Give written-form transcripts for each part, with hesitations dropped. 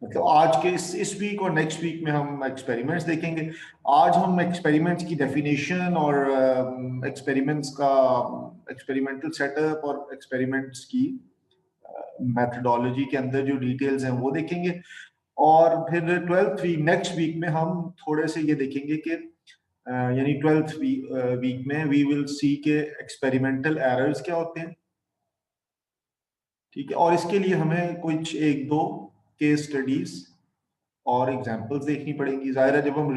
मतलब आज के इस वीक और नेक्स्ट वीक में हम एक्सपेरिमेंट्स देखेंगे। आज हम एक्सपेरिमेंट्स की डेफिनेशन और एक्सपेरिमेंट्स का एक्सपेरिमेंटल सेटअप और एक्सपेरिमेंट्स की मेथडोलॉजी के अंदर जो डिटेल्स हैं वो देखेंगे। और फिर 12th वीक नेक्स्ट वीक में हम थोड़े से ये देखेंगे कि यानी 12th वीक में वी विल सी के एक्सपेरिमेंटल एरर्स क्या होते हैं। ठीक है, और इसके लिए हमें कुछ एक दो केस स्टडीज और एग्जांपल्स देखनी पड़ेंगी। जाहिर है जब हम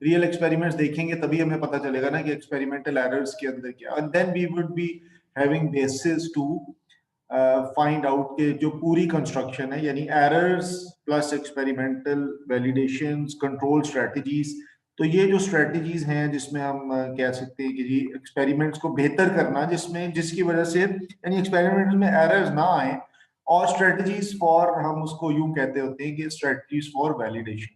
रियल एक्सपेरिमेंट्स देखेंगे तभी हमें पता चलेगा ना कि एक्सपेरिमेंटल एरर्स के अंदर क्या, and then we would be having basis to find out के जो पूरी कंस्ट्रक्शन है, यानी errors plus experimental validations control strategies. तो ये जो स्ट्रेटजीज हैं जिसमें हम कह सकते हैं कि जी एक्सपेरिमेंट्स को बेहतर करना, जिसमें जिसकी वजह से यानी एक्सपेरिमेंट्स में एरर्स ना आए, और स्ट्रेटजीज फॉर, हम उसको यूं कहते होते हैं कि स्ट्रेटजीज फॉर वैलिडेशन।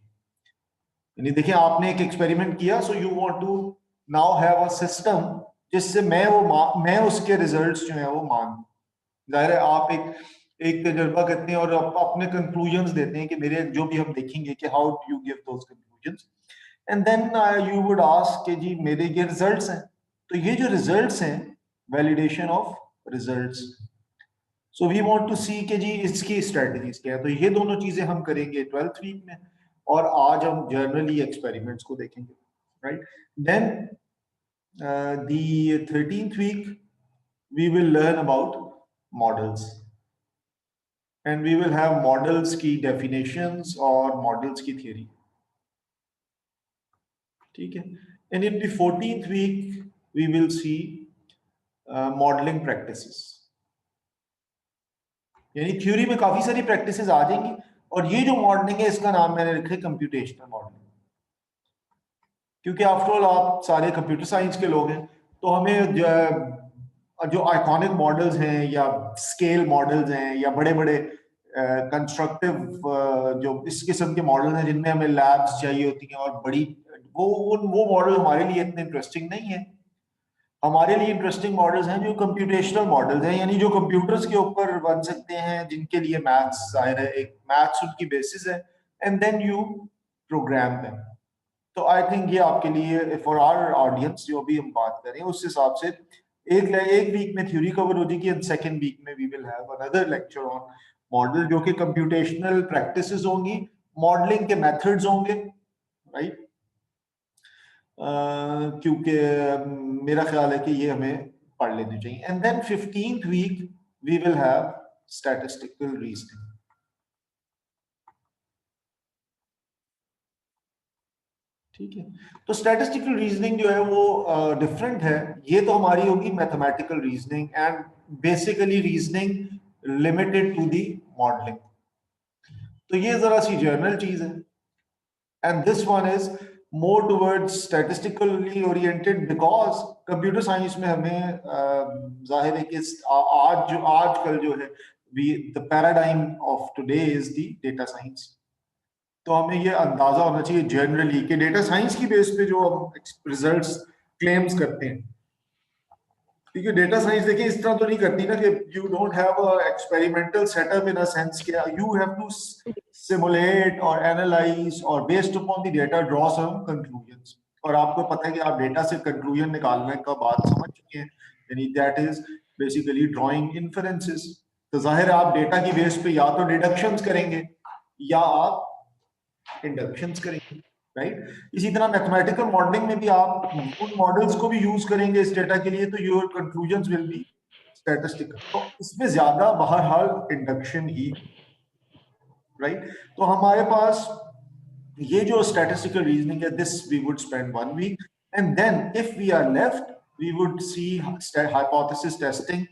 यानी देखिए आपने एक एक्सपेरिमेंट किया, so you want to now have a system जिससे मैं उसके रिजल्ट्स जो है वो मान। जाहिर है आप एक तजर्बा करते हैं और अपने कंक्लूजन्स देते हैं कि मेरे जो भी हम देखेंगे कि how do you give those conclusions, and then you would ask कि जी मेरे ये रिजल्ट्स हैं। तो ये जो रिजल्ट्स हैं, validation of results, so we want to see कि जी इसकी स्ट्रेटजीज क्या है। तो ये दोनों चीजें हम करेंगे 12th वीक में, और आज हम जर्नली एक्सपेरिमेंट्स को देखेंगे, right. Then the 13th week we will learn about models, and we will have models की डेफिनेशंस और मॉडल्स की थ्योरी। ठीक है, and in the 14th week we will see modelling practices. यानी थ्योरी में काफी सारी प्रैक्टिसेस आ जाएंगी, और ये जो मॉडलिंग है इसका नाम मैंने रखा है कंप्यूटेशनल मॉडलिंग, क्योंकि आफ्टर ऑल आप सारे कंप्यूटर साइंस के लोग हैं। तो हमें जो आइकॉनिक मॉडल्स हैं या स्केल मॉडल्स हैं या बड़े बड़े कंस्ट्रक्टिव जो इस किस्म के मॉडल हैं जिनमें हमें लैब्स चाहिए होती हैं और बड़ी, वो मॉडल हमारे लिए इतने इंटरेस्टिंग नहीं है। हमारे लिए इंटरेस्टिंग मॉडल्स हैं जो कंप्यूटेशनल मॉडल्स हैं, यानी जो कंप्यूटर्स के ऊपर बन सकते हैं, जिनके लिए मैथ्स, जाहिर है एक मैथ्स उनकी बेसिस है, and then you program them. तो आई थिंक ये आपके लिए फॉर आवर ऑडियंस जो भी हम बात करें उस हिसाब से एक वीक में थ्योरी कवर हो जाएगी, एंड सेकेंड वीक में we will have another lecture on model, जो कि कंप्यूटेशनल प्रैक्टिसेस होंगी, मॉडलिंग के मेथड्स होंगे, राइट। क्योंकि मेरा ख्याल है कि ये हमें पढ़ लेनी चाहिए। And then 15th week we will have statistical reasoning. ठीक है, तो स्टैटिस्टिकल रीजनिंग जो है वो डिफरेंट है। ये तो हमारी होगी mathematical reasoning, and basically reasoning limited to the modelling. तो ये जरा सी जर्नल चीज है, and this one is more towards statistically oriented, because computer science में हमें जाहिर है कि आजकल जो है the paradigm of today is the data science. तो हमें ये अंदाजा होना चाहिए जनरली कि डेटा साइंस की बेस पे जो हम रिजल्ट्स क्लेम्स करते हैं, क्योंकि डेटा साइंस देखिए इस तरह तो नहीं करती ना कि you don't have a experimental setup in a sense कि यू हैव टू सिमुलेट और एनालाइज और based upon the data draw some conclusions. और आपको पता है कि आप डेटा से कंक्लूजन निकालने का बात समझ चुके हैं, यानी that is basically drawing inferences. तो जाहिर है आप डेटा की बेस पे या तो डिडक्शंस करेंगे या आप इंडक्शंस करेंगे, राइट। इसी तरह मैथमेटिकल मॉडलिंग में भी आप उन मॉडल्स को भी यूज करेंगे इस डेटा के लिए, तो your conclusions will be statistical. तो इसमें ज्यादा बहरहाल इंडक्शन ही, राइट। तो हमारे पास ये जो स्टैटिस्टिकल रीजनिंग है, this we would spend 1 week, and then if we are left we would see hypothesis testing,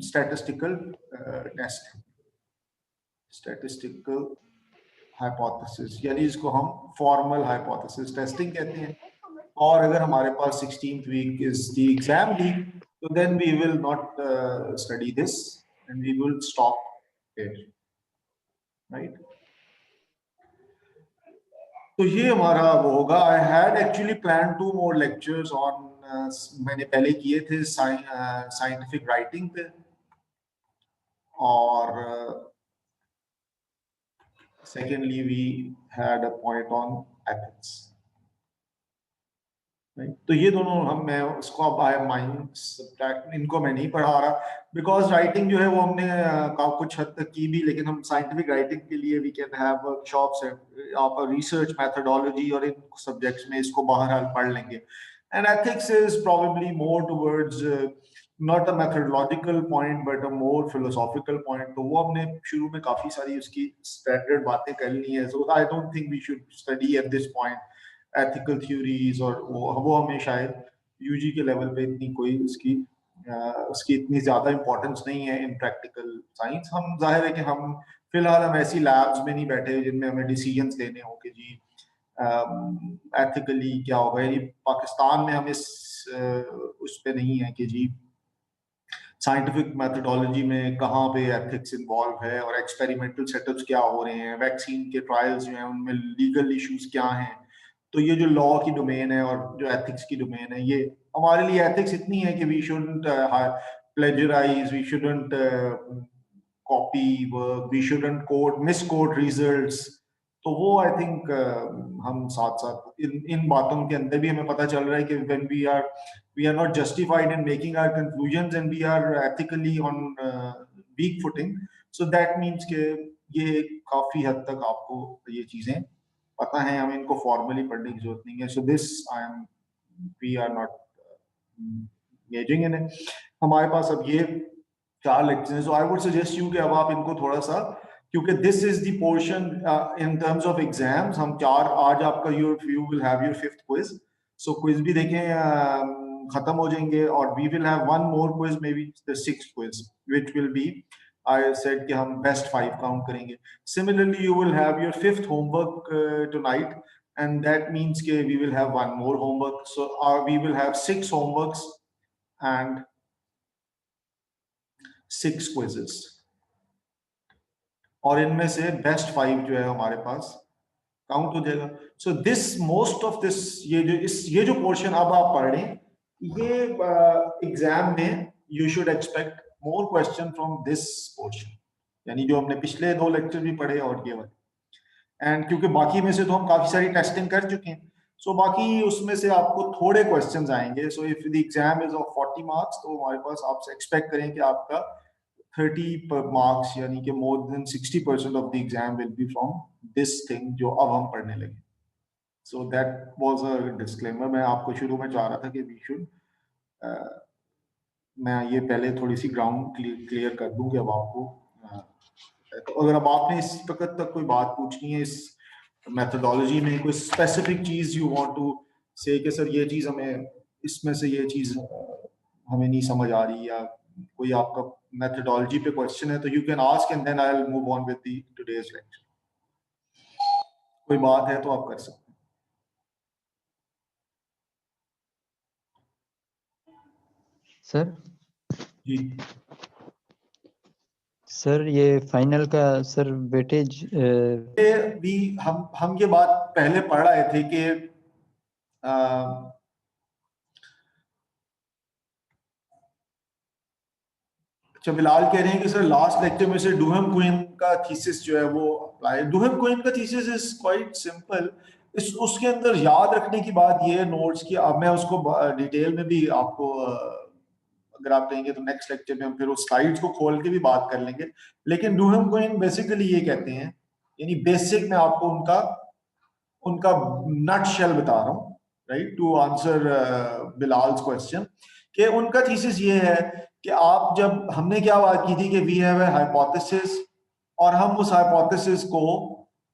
statistical testing, statistical hypothesis, यानी इसको हम फॉर्मल हाइपोथेसिस टेस्टिंग कहते हैं। और अगर हमारे पास 16th week is the exam week, तो then we will not study this and we will stop here, right. तो ये हमारा वो होगा। I had actually plan 2 more lectures on, मैंने पहले किए थे साइंटिफिक राइटिंग पे, और Secondly, we had a point on ethics. तो ये दोनों मैं उसको अब आई माइंड सब्ट्रैक्ट, इनको मैं नहीं पढ़ा रहा बिकॉज राइटिंग जो है वो हमने कुछ हद तक की भी, लेकिन हम साइंटिफिक राइटिंग के लिए वी कैन हैव वर्कशॉप्स, आप रिसर्च मेथोडोलॉजी और इन सब्जेक्ट्स में इसको बहरहाल पढ़ लेंगे. And ethics is probably more towards not a methodological point but a more philosophical point. तो वो हमने शुरू में काफी सारी उसकी स्टैंडर्ड बातें कर ली है. So I don't think we should study at this point ethical theories, और वो हमें शायद यूजी के लेवल पे इतनी कोई उसकी इतनी ज्यादा इंपॉर्टेंस नहीं है इन प्रैक्टिकल साइंस. हम जाहिर है कि हम फिलहाल हम ऐसी लैब्स में नहीं बैठे जिनमें हमें डिसीजंस लेने हो कि जी एथिकली क्या होगा. यानी पाकिस्तान में हम इस उस पे नहीं है कि जी साइंटिफिक मेथोडोलॉजी में कहाँ पे एथिक्स इन्वॉल्व है और एक्सपेरिमेंटल सेटअप्स क्या हो रहे हैं, वैक्सीन के ट्रायल्स जो हैं उनमें लीगल इश्यूज क्या हैं. तो ये जो लॉ की डोमेन है और जो एथिक्स की डोमेन है, ये हमारे लिए एथिक्स इतनी है कि we shouldn't plagiarise, we shouldn't copy work, we shouldn't code miss code results. तो वो आई थिंक हम साथ साथ इन बातों के अंदर भी हमें पता चल रहा है कि when we are not justified in making our conclusions and we are ethically on weak footing. So that means कि ये काफी हद तक आपको ये चीजें पता है, हमें इनको फॉर्मली पढ़ने की जरूरत नहीं है. So this we are not engaging in it. हमारे पास अब ये 4 लेक्चर हैं. So I would suggest you कि अब आप इनको थोड़ा सा, क्योंकि this is the portion in terms of exams, हम 4 आज आपका you will have your 5th quiz. So quiz भी देखें खत्म हो जाएंगे, और we will have one more quiz, maybe the 6th quiz which will be, I said कि हम बेस्ट 5 काउंट करेंगे. Similarly you will have your 5th homework tonight, and that means कि we will have one more homework. So we will have 6 homeworks and 6 quizzes, और इनमें से best 5 जो है हमारे पास काउंट हो जाएगा. So this most of this ये जो पोर्शन अब आप पढ़ रहे हैं, ये एग्जाम में you should expect more question from this portion, यानी जो हमने पिछले 2 लेक्चर भी पढ़े और ये वाले. एंड क्योंकि बाकी में से तो हम काफी सारी टेस्टिंग कर चुके हैं, सो बाकी उसमें से आपको थोड़े क्वेश्चंस आएंगे. So if the exam is of 40 marks, तो हमारे पास आपसे एक्सपेक्ट करें कि आपका 30 मार्क्स, यानी कि more than 60% of the exam will be from this thing जो अब हम पढ़ने लगे. So that was a disclaimer. मैं आपको शुरू में चाह रहा था कि वी शुड मैं ये पहले थोड़ी सी ग्राउंड क्लियर कर दूं कि अब आपको तो अगर अब आपने इस वक्त तक कोई बात पूछनी है इस मेथोडोलॉजी में, कोई स्पेसिफिक चीज यू वांट टू से कि सर ये चीज हमें इसमें से ये चीज हमें नहीं समझ आ रही, या कोई आपका मेथोडोलॉजी पे क्वेश्चन है, तो you can ask and then I will move on with the today's lecture. कोई बात है तो आप कर सकते हैं. सर जी सर ये फाइनल का सर वेटेज भी हम ये बात पहले पढ़ रहे थे कि अच्छा बिलाल कह रहे हैं कि सर लास्ट लेक्चर में से डूहम क्वीन का थीसिस जो है वो अप्लाई. डूहम क्वीन का थीसिस इज क्वाइट सिंपल. उसके अंदर याद रखने की बात ये है नोट्स की, अब मैं उसको डिटेल में भी आपको अगर आप कहेंगे तो नेक्स्ट लेक्चर में हम फिर उस स्लाइड्स को खोल के भी बात कर लेंगे. लेकिन डूहम क्वीन बेसिकली ये कहते हैं, यानी बेसिक में आपको उनका उनका नट शेल बता रहा हूँ, राइट, टू आंसर बिलाल्स क्वेश्चन, कि उनका थीसिस ये है कि आप जब हमने क्या बात की थी कि वी हैव ए हाइपोथेसिस, और हम उस हाइपोथेसिस को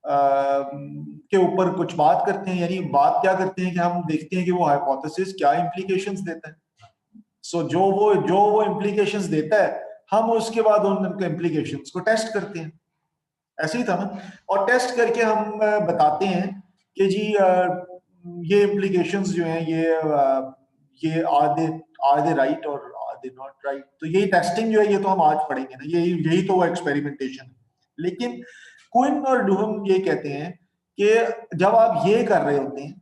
के ऊपर कुछ बात करते हैं. यानी बात क्या करते हैं कि हम देखते हैं कि वो हाइपोथेसिस क्या इंप्लीकेशंस देता है. सो जो वो इंप्लीकेशंस देता है, हम उसके बाद उनके इंप्लीकेशंस को टेस्ट करते हैं. ऐसे ही था ना. और टेस्ट करके हम बताते हैं कि जी ये इम्प्लीकेशंस जो हैं ये आधे राइट और आधे नॉट राइट. तो यही टेस्टिंग जो है ये तो हम आज पढ़ेंगे ना, यही तो वो एक्सपेरिमेंटेशन है. लेकिन क्विन और डूहम ये कहते हैं कि जब आप ये कर रहे होते हैं,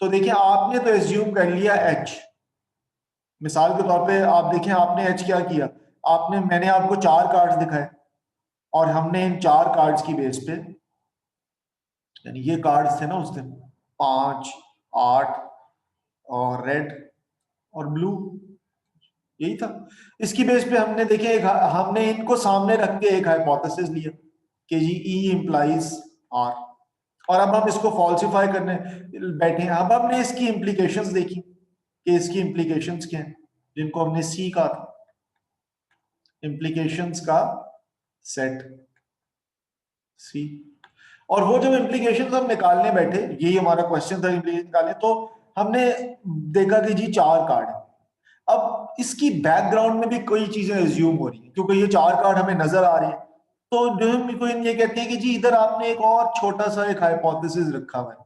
तो देखिए आपने तो एज्यूम कर लिया एच. मिसाल के तौर पे आप देखें आपने एच क्या किया, मैंने आपको 4 कार्ड्स दिखाए, और हमने इन 4 कार्ड्स की बेस पे यानी ये कार्ड्स थे ना उस दिन 5, 8 और रेड और ब्लू, यही था। इसकी बेस पे हमने देखे हमने इनको सामने रख के एक हाइपोथेसिस लिया कि जी ई इंप्लाइज आर, और अब हम इसको फॉल्सिफाई करने बैठे हैं। अब हमने इसकी इंप्लीकेशंस देखी कि इसकी इंप्लीकेशंस क्या हैं, जिनको हमने सी कहा था, इंप्लीकेशंस का सेट सी। और वो जब इंप्लीकेशंस हम निकालने बैठे, यही हमारा क्वेश्चन था इंप्लीकेशन निकालने, तो हमने देखा कि जी 4 कार्ड है। अब इसकी बैकग्राउंड में भी कई चीजें एज्यूम हो रही है, क्योंकि ये 4 कार्ड हमें नजर आ रही है। तो जो हम ये कहते हैं कि जी इधर आपने एक और छोटा सा एक हाइपोथेसिस रखा हुआ है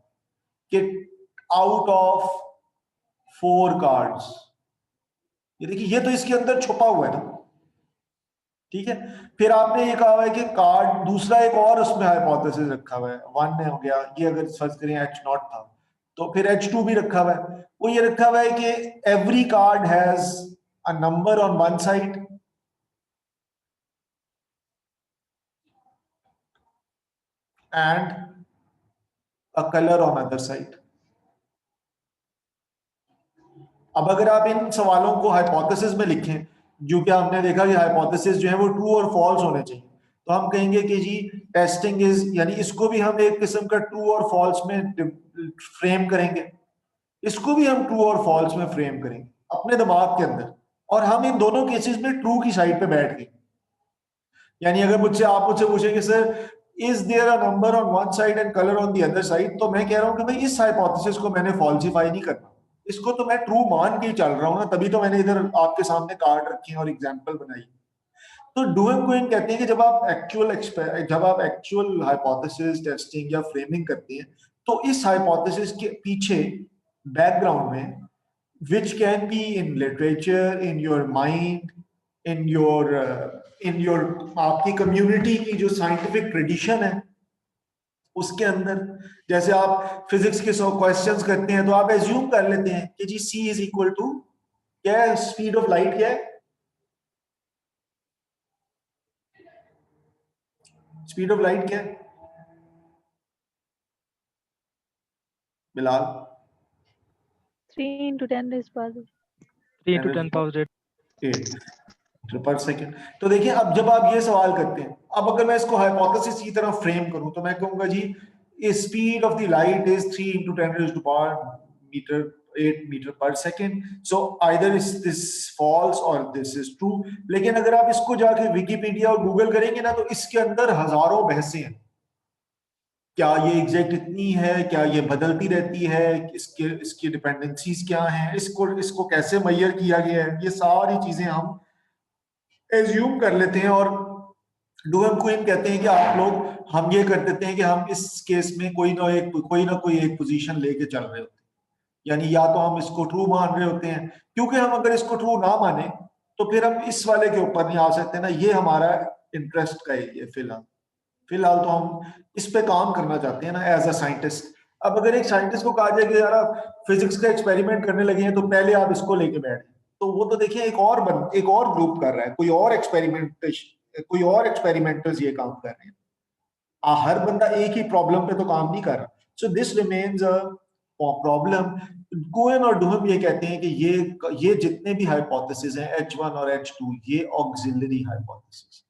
कि आउट ऑफ 4 कार्ड्स, ये देखिए ये तो इसके अंदर छुपा हुआ है ना, ठीक है। फिर आपने ये कहा हुआ है कि कार्ड दूसरा एक और उसमें हाइपोथेसिस रखा हुआ है, 1 हो गया, ये अगर सर्च करें H0 था, तो फिर H2 भी रखा हुआ है। वो ये रखा हुआ है कि every card has a number on one side and a colour on other side. अब अगर आप इन सवालों को हाइपोथेसिस में लिखें, जो कि हमने देखा कि हाइपोथेसिस जो है वो ट्रू और फॉल्स होने चाहिए, तो हम कहेंगे कि जी टेस्टिंग इज, यानी इसको भी हम एक किस्म का ट्रू और फॉल्स में फ्रेम करेंगे, इसको भी हम ट्रू और फॉल्स में फ्रेम करेंगे अपने दिमाग के अंदर, और हम इन दोनों केसेस में ट्रू की साइड पे बैठ गए। यानी अगर आप मुझसे पूछेंगे sir is there a number on one side and colour on the other side, तो मैं कह रहा हूं कि भाई इस हाइपोथेसिस को मैंने फॉल्सिफाई नहीं करना, इसको तो मैं ट्रू मान के ही चल रहा हूं ना, तभी तो मैंने इधर आपके सामने कार्ड रखे हैं और एग्जांपल बनाई। तो डुएम कोइन कहते हैं कि जब आप एक्चुअल हाइपोथेसिस टेस्टिंग या फ्रेमिंग करते हैं, तो इस हाइपोथेसिस के पीछे बैकग्राउंड में, which can be in literature, in your mind, in your आपकी कम्युनिटी की जो साइंटिफिक ट्रेडिशन है उसके अंदर, जैसे आप फिजिक्स के क्वेश्चंस करते हैं तो आप एज्यूम कर लेते हैं कि जी c इज इक्वल टू क्या है, स्पीड ऑफ लाइट क्या है, स्पीड ऑफ लाइट क्या है Bilal? 3 into 10 raised power 3 into 10 power 8 8 पर सेकेंड। तो देखिए अब जब आप ये सवाल करते हैं, अब अगर मैं इसको हाइपोथेसिस की तरह फ्रेम करूं तो मैं कहूंगा जी speed of the light is 3 into 10 raised to power metre 8 metre per second, so either is this false और दिस इज ट्रू। लेकिन अगर आप इसको जाके विकिपीडिया और गूगल करेंगे ना, तो इसके अंदर हजारों बहसें हैं, क्या ये एग्जैक्ट इतनी है, क्या ये बदलती रहती है, इसके इसकी डिपेंडेंसीज क्या हैं, इसको कैसे मेजर किया गया है, ये सारी चीजें हम एज्यूम कर लेते हैं। और डुएम क्वीन कहते हैं कि आप लोग, हम ये कर देते हैं कि हम इस केस में कोई ना कोई एक पोजीशन लेके चल रहे होते हैं, यानी या तो हम इसको ट्रू मान रहे होते हैं, क्योंकि हम अगर इसको ट्रू ना माने तो फिर हम इस वाले के ऊपर नहीं आ सकते ना, ये हमारा इंटरेस्ट का एरिया फिलहाल फिलहाल तो हम इस पे काम करना चाहते हैं ना एज अ साइंटिस्ट। अब अगर एक साइंटिस्ट को कहा जाए कि यार आप फिजिक्स का एक्सपेरिमेंट करने लगे हैं तो पहले आप इसको लेके बैठ, तो वो तो देखिए एक और ग्रुप कर रहा है, कोई और एक्सपेरिमेंटर्स ये काम कर रहे हैं, हर बंदा एक ही प्रॉब्लम पे तो काम नहीं कर रहा। So this remains a problem. Koen और डुहम ये कहते हैं कि ये जितने भी हाइपोथेसिस हैं H1 और H2, ये ऑक्सिलरी हाइपोथेसिस,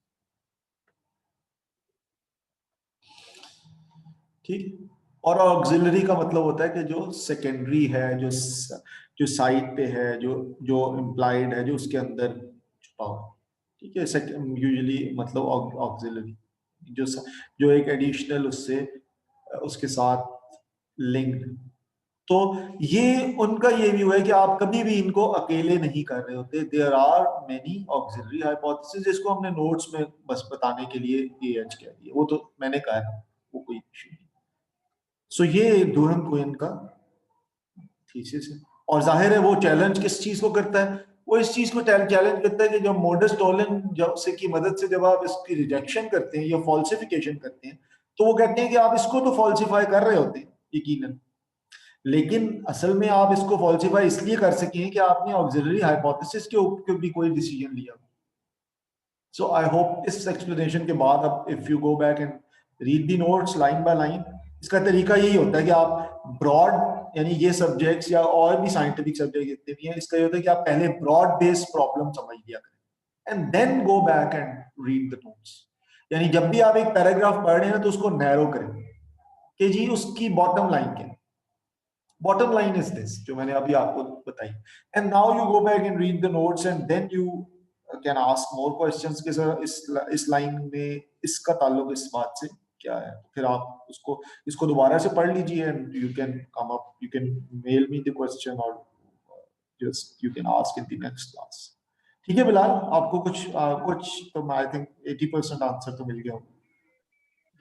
ठीक। और ऑक्सिलरी का मतलब होता है कि जो सेकेंडरी है, जो साइड पे है, जो इम्प्लाइड है, जो उसके अंदर छुपा हुआ, ठीक है। यूजुअली मतलब ऑक्सिलरी जो जो एक एडिशनल उससे उसके साथ लिंक्ड। तो ये उनका ये व्यू है कि आप कभी भी इनको अकेले नहीं कर रहे होते, there are many auxiliary hypothesis, जिसको हमने नोट्स में बस बताने के लिए AH कह दिया, वो तो मैंने कहा है, वो कोई इशू नहीं। सो ये डुहम कोहेन का थीसिस है। और जाहिर है वो चैलेंज किस चीज को करता है, वो इस चीज को चैलेंज करता है कि जब मोडस टोलन जब से की मदद से जब आप इसकी रिजेक्शन करते हैं या फॉल्सिफिकेशन करते हैं, तो वो कहते हैं कि आप इसको तो फॉल्सिफाई कर रहे होते हैं यकीनन, लेकिन असल में आप इसको फॉल्सिफाई इसलिए कर सकें कि आपने ऑक्सिलरी हाइपोथेसिस के ऊपर भी कोई डिसीजन लिया। सो आई होप इस एक्सप्लेनेशन के बाद अब if you go back and read the notes line by line, इसका तरीका यही होता है कि आप ब्रॉड, यानी ये सब्जेक्ट्स या और भी साइंटिफिक सब्जेक्ट जितने भी हैं, इसका ये होता है कि आप पहले ब्रॉड बेस्ड प्रॉब्लम समझ लिया करें and then go back and read the notes. यानी जब भी आप एक पैराग्राफ पढ़ रहे हैं तो उसको नैरो करें कि जी उसकी बॉटम लाइन क्या है। बॉटम लाइन इज दिस, जो मैंने अभी आपको बताई, and now you go back and read the notes and then you can ask more questions कि सर इस लाइन में इसका ताल्लुक इस बात से क्या है। फिर आप इसको दोबारा से पढ़ लीजिए and you can come up, you can mail me the question और just you can ask in the next class. ठीक है बिलाल, आपको कुछ तो आई थिंक 80% आंसर तो मिल गया होगा।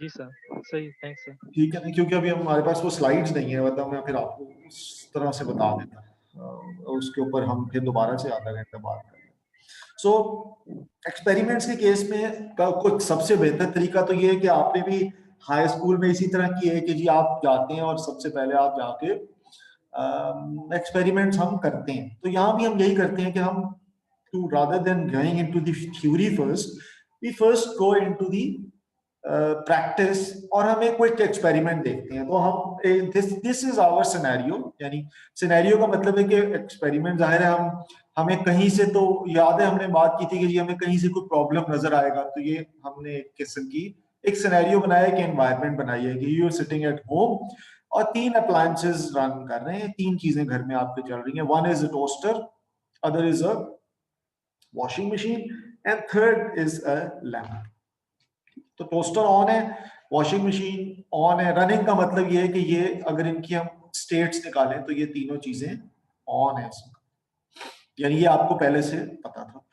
जी सर, सही, थैंक्स सर। ठीक है, क्योंकि अभी हमारे पास वो स्लाइड्स नहीं है, मतलब मैं फिर आपको उस तरह से बता देता, उसके ऊपर हम फिर दोबारा से आधा घंटा बात करेंगे। सो एक्सपेरिमेंट्स के केस में कुछ सबसे बेहतर तरीका तो ये है कि आपने भी हाई स्कूल में इसी तरह की है कि जी आप जाते हैं और सबसे पहले आप जाके एक्सपेरिमेंट्स हम करते हैं। तो यहाँ भी हम यही करते हैं कि हम to rather than going into the theory first, we first go into the practice और हम एक क्विक एक्सपेरिमेंट देखते हैं। तो हम दिस इज आवर सिनेरियो, यानी सिनेरियो का मतलब है कि एक्सपेरिमेंट जाहिर है हमें कहीं से, तो याद है हमने बात की थी कि जी हमें कहीं से कोई प्रॉब्लम नजर आएगा, तो ये हमने एक किस्म की एक सिनेरियो बनाया कि एनवायरनमेंट बनाई है कि you are sitting at home और 3 अप्लायंसेस रन कर रहे हैं, 3 चीजें घर में आपके चल रही हैं। One is a toaster, other is a washing machine and third is a lamp. तो टोस्टर ऑन है, वॉशिंग मशीन ऑन है। रनिंग का मतलब ये है कि ये अगर इनकी हम स्टेट्स निकालें तो ये तीनों चीजें ऑन है, यानी ये आपको पहले से पता था।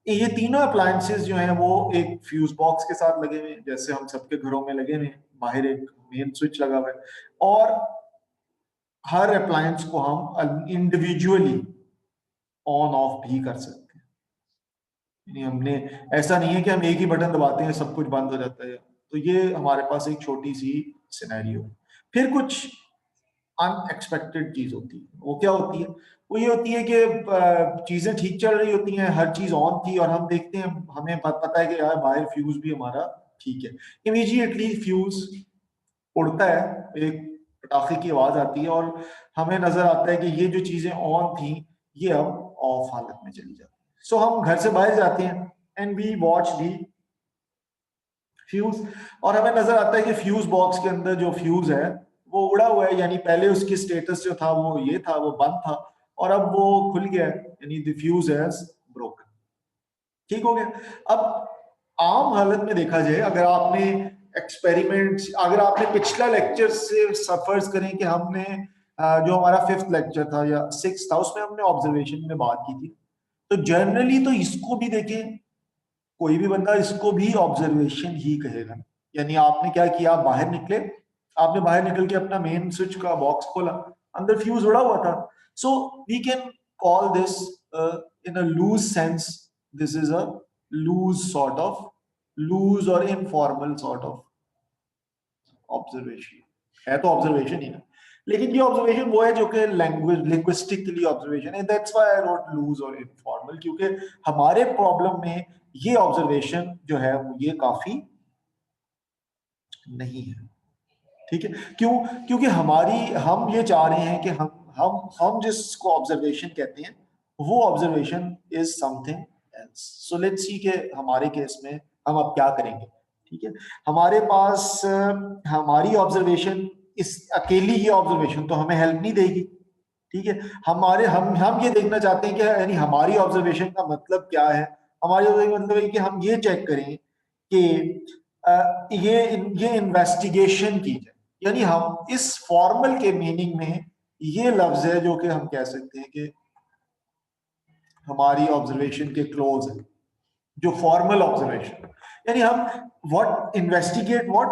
ये तीनों अप्लायंसेस जो हैं वो एक फ्यूज बॉक्स के साथ लगे हुए हैं, जैसे हम सबके घरों में लगे हुए हैं, बाहर एक मेन स्विच लगा हुआ है और हर अप्लायंस को हम इंडिविजुअली ऑन ऑफ भी कर सकते हैं। यानी हमने, ऐसा नहीं है कि हम एक ही बटन दबाते हैं सब कुछ बंद हो जाता है। तो ये हमारे पास एक छोटी सी सिनेरियो है। फिर कुछ अनएक्सपेक्टेड चीज होती है। वो क्या होती है? वो ये होती है कि चीजें ठीक चल रही होती हैं, हर चीज ऑन थी और हम देखते हैं, हमें पता है कि यार बाहर फ्यूज भी हमारा ठीक है। इमीडिएटली फ्यूज उड़ता है, एक पटाखे की आवाज आती है और हमें नजर आता है कि ये जो चीजें ऑन थी ये अब ऑफ हालत में चली जाती है। सो हम घर से बाहर जाते हैं and we watch the fuse और हमें नजर आता है कि फ्यूज बॉक्स के अंदर जो फ्यूज है वो उड़ा हुआ है, यानी पहले उसकी स्टेटस जो था वो ये था, वो बंद था और अब वो खुल गया है, यानी द फ्यूज हैज ब्रोकन। ठीक हो गया। अब आम हालत में देखा जाए, अगर आपने एक्सपेरिमेंट्स, अगर आपने पिछला लेक्चर से सफर्स करें कि हमने जो हमारा 5th लेक्चर था या 6th था, उसमें हमने ऑब्जर्वेशन में बात की थी। तो जनरली तो इसको भी देखें, कोई भी बंदा इसको भी ऑब्जर्वेशन ही कहेगा। यानी आपने क्या किया, आप बाहर निकले, आपने बाहर निकल के अपना मेन स्विच का बॉक्स खोला, अंदर फ्यूज उड़ा हुआ था। So we can call this in a loose sense, this is a loose sort of, loose और इनफॉर्मल सॉर्ट ऑफ ऑब्जर्वेशन। है तो ऑब्जर्वेशन ही ना, लेकिन ये ऑब्जर्वेशन वो है जो कि लैंग्वेज लिंग्विस्टिकली ऑब्जर्वेशन है। That's why I wrote loose और इनफॉर्मल, क्योंकि हमारे प्रॉब्लम में ये ऑब्जर्वेशन जो है वो ये काफी नहीं है। ठीक है, क्यों? क्योंकि हम ये चाह रहे हैं कि हम जिसको ऑब्जर्वेशन कहते हैं वो observation is something else. So let's see कि हमारे केस में हम अब क्या करेंगे। ठीक है, हमारे पास हमारी ऑब्जर्वेशन, इस अकेली ही ऑब्जर्वेशन तो हमें हेल्प नहीं देगी। ठीक है, हम ये देखना चाहते हैं कि यानी हमारी ऑब्जर्वेशन का मतलब क्या है। हमारी ऑब्जर्वेशन मतलब है कि हम ये चेक करें कि ये इन्वेस्टिगेशन की जाए, यानी हम इस फॉर्मल के मीनिंग में ये लफ्ज है जो कि हम कह सकते हैं कि हमारी ऑब्जर्वेशन के क्लोज है, जो फॉर्मल ऑब्जर्वेशन, यानी हम what investigate, what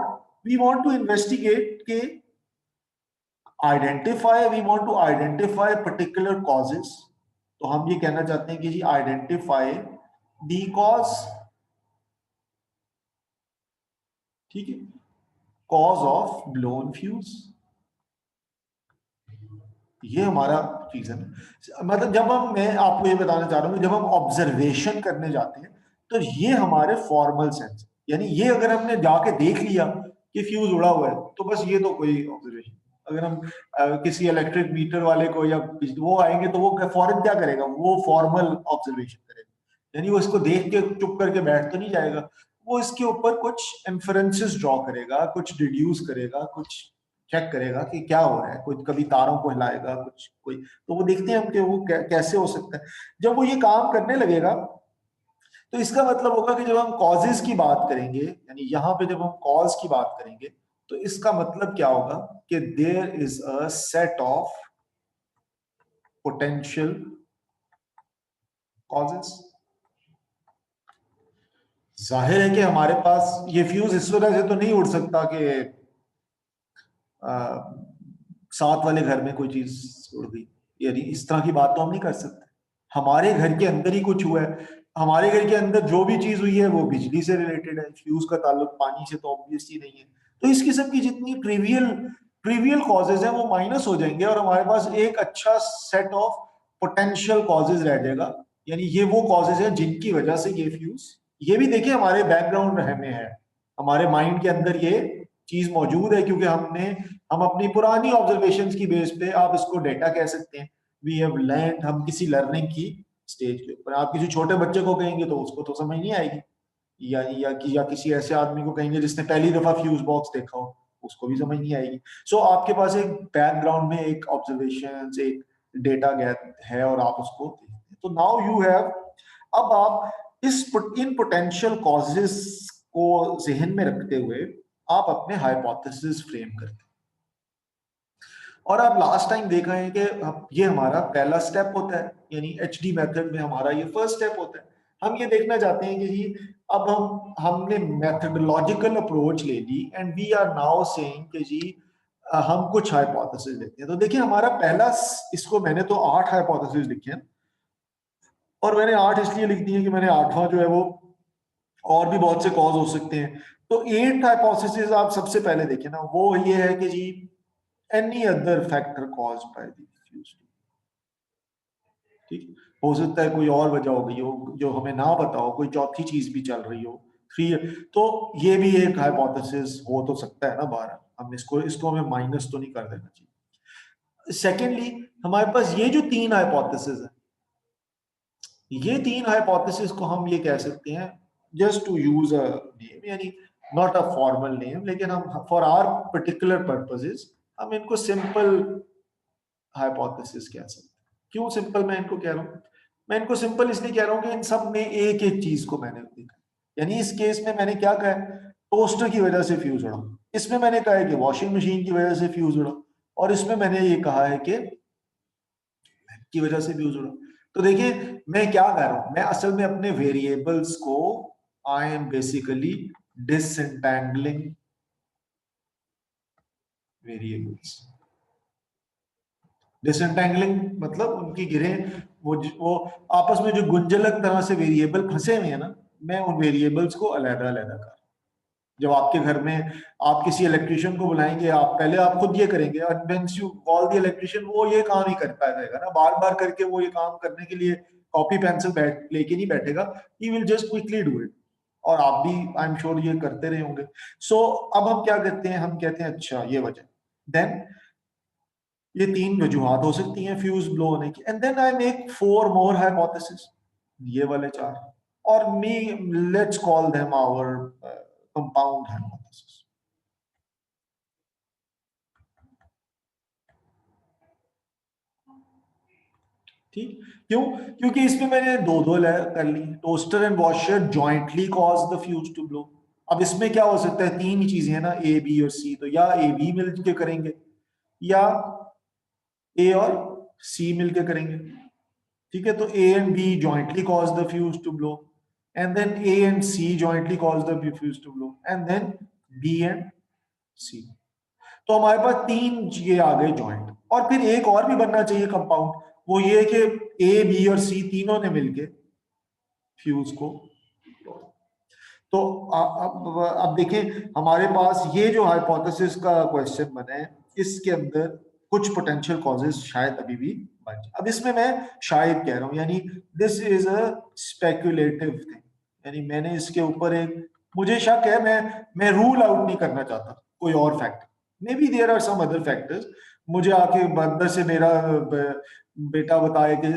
we want to investigate के identify, we want to identify particular causes. तो हम ये कहना चाहते हैं कि जी आइडेंटिफाई द कॉज। ठीक है, कॉज ऑफ ब्लोन फ्यूज, ये हमारा चीज है। मतलब जब हम, मैं आपको ये बताना चाह रहा हूँ, जब हम ऑब्जर्वेशन करने जाते हैं तो ये हमारे फॉर्मल सेंस, यानी ये अगर हमने जाके देख लिया कि फ्यूज उड़ा हुआ है, तो बस ये तो कोई ऑब्जर्वेशन। अगर हम किसी इलेक्ट्रिक मीटर वाले को या वो आएंगे तो वो फौरन क्या करेगा, वो फॉर्मल ऑब्जर्वेशन करेगा, यानी वो इसको देख के चुप करके बैठ तो नहीं जाएगा, वो इसके ऊपर कुछ इन्फरेंसेस ड्रॉ करेगा, कुछ डिड्यूस करेगा, कुछ चेक करेगा कि क्या हो रहा है, कुछ कभी तारों को हिलाएगा, कुछ कोई, तो वो देखते हैं हम कि वो कैसे हो सकता है। जब वो ये काम करने लगेगा तो इसका मतलब होगा कि जब हम कॉजेस की बात करेंगे, यानी यहां पे जब हम कॉज की बात करेंगे, तो इसका मतलब क्या होगा कि there is a set of potential causes. जाहिर है कि हमारे पास ये फ्यूज इस वजह से तो नहीं उड़ सकता कि साथ वाले घर में कोई चीज उड़ गई, यानी इस तरह की बात तो हम नहीं कर सकते। हमारे घर के अंदर ही कुछ हुआ है, हमारे घर के अंदर जो भी चीज हुई है वो बिजली से रिलेटेड है, फ्यूज का ताल्लुक पानी से तो ऑब्वियसली नहीं है। तो इस किस्म की जितनी ट्रिवियल ट्रिवियल कॉजेज हैं वो माइनस हो जाएंगे और हमारे पास एक अच्छा सेट ऑफ पोटेंशियल कॉजेज रह जाएगा, यानी ये वो कॉजेज हैं जिनकी वजह से ये फ्यूज, ये भी देखिए हमारे बैकग्राउंड में है, हमारे माइंड के अंदर ये चीज मौजूद है, क्योंकि हम अपनी पुरानी ऑब्जर्वेशंस की बेस पे, आप इसको डेटा कह सकते हैं, वी हैव लर्न, हम किसी लर्निंग की स्टेज के ऊपर। आप किसी छोटे बच्चे को कहेंगे तो उसको तो समझ नहीं आएगी, या किसी ऐसे आदमी को कहेंगे जिसने पहली दफा फ्यूज बॉक्स देखा हो, उसको भी समझ नहीं आएगी। सो आपके पास एक बैकग्राउंड में एक ऑब्जर्वेशन, एक डेटा गैप है और आप उसको देखते हैं। तो नाउ यू हैव, अब आप इन पोटेंशियल कॉजेस को जहन में रखते हुए आप अपने हाइपोथेसिस फ्रेम करते हैं। और आप लास्ट टाइम देखा है कि ये हमारा पहला स्टेप होता है, यानी एचडी मेथड में हमारा ये फर्स्ट स्टेप होता है। हम ये देखना चाहते हैं कि जी अब हमने मेथडोलॉजिकल अप्रोच ले ली and we are now saying कि जी हम कुछ हाइपोथेसिस लेते हैं। तो देखिए हमारा पहला, इसको मैंने तो 8 हाइपोथेसिस लिखे हैं, और मैंने 8 इसलिए लिख दिए कि मैंने 8वां जो है वो और भी बहुत से कॉज हो सकते हैं। तो 8 हाइपोथेसिस आप सबसे पहले देखें ना, वो ये है कि जी any other factor caused by the fuse tube, ठीक, हो सकता है कोई और वजह हो गई हो जो हमें ना पता हो, कोई चौथी चीज भी चल रही हो, 3, तो ये भी एक हाइपोथेसिस हो तो सकता है ना बाहर, हम इसको हमें माइनस तो नहीं कर देना चाहिए। सेकेंडली हमारे पास ये जो 3 हाइपोथेसिस है, ये 3 हाइपोथेसिस को हम ये कह सकते हैं, just to use a name, यानी नॉट अ फॉर्मल नेम, लेकिन हम फॉर आवर पर्टिकुलर पर्पसेस हम इनको सिंपल हाइपोथेसिस कह सकते हैं। क्यों सिंपल मैं इनको कह रहा हूं? मैं इनको सिंपल इसलिए कह रहा हूं कि इन सब में एक एक चीज को मैंने देखा, यानी इस केस में मैंने क्या कहा है, टोस्टर की वजह से फ्यूज उड़ा, इसमें मैंने कहा है कि वॉशिंग मशीन की वजह से फ्यूज उड़ा, और इसमें मैंने ये कहा है कि की वजह से फ्यूज उड़ा। तो देखिए मैं क्या कर रहा हूं, मैं असल में अपने वेरिएबल्स को आई एम बेसिकली डिसएंटैंगलिंग वेरिएबल्स। डिसएंटैंगलिंग मतलब उनकी गिरें, वो आपस में जो गुंजलक तरह से वेरिएबल फंसे हुए हैं ना, मैं उन वेरिएबल्स को अलग अलग कर, जब आपके घर में आप किसी इलेक्ट्रिशियन को बुलाएंगे, आप पहले आप खुद ये करेंगे, और व्हेंस यू कॉल द इलेक्ट्रिशियन, वो ये काम ही कर पाएगा ना, बार बार करके वो ये काम करने के लिए कॉपी पेंसिल लेके नहीं बैठेगा, he will just quickly do it, और आप भी आई एम श्योर ये करते रहे होंगे। सो अब हम क्या करते हैं, हम कहते हैं अच्छा ये वजह, देन ये 3 वजूहात हो सकती हैं फ्यूज ब्लो होने की, and then I make 4 more hypothesis, ये वाले 4, और me let's call them our compound hypothesis. ठीक, क्यों? क्योंकि इसमें मैंने दो लेयर कर ली, toaster and washer jointly cause the fuse to blow. अब इसमें क्या हो सकता है, 3 ही चीजें हैं ना, ए बी और सी, तो या ए बी मिलके करेंगे या ए और सी मिलके करेंगे, ठीक है। तो A and B jointly cause the fuse to blow, and then A and C jointly cause the fuse to blow, and then B and C. तो हमारे पास 3 ये आ गए जॉइंट, और फिर एक और भी बनना चाहिए कंपाउंड, वो ये कि ए बी और सी तीनों ने मिलके फ्यूज को, तो अब देखें हमारे पास ये जो हाइपोथेसिस का क्वेश्चन बना है, इसके अंदर कुछ पोटेंशियल कॉजेस शायद अभी भी बन जाए। अब इसमें मैं शायद कह रहा हूं, यानी this is a speculative thing, यानी मैंने इसके ऊपर एक, मुझे शक है, मैं रूल आउट नहीं करना चाहता कोई और factor, may be there are some other factors. मुझे आके अंदर से मेरा बेटा बताए कि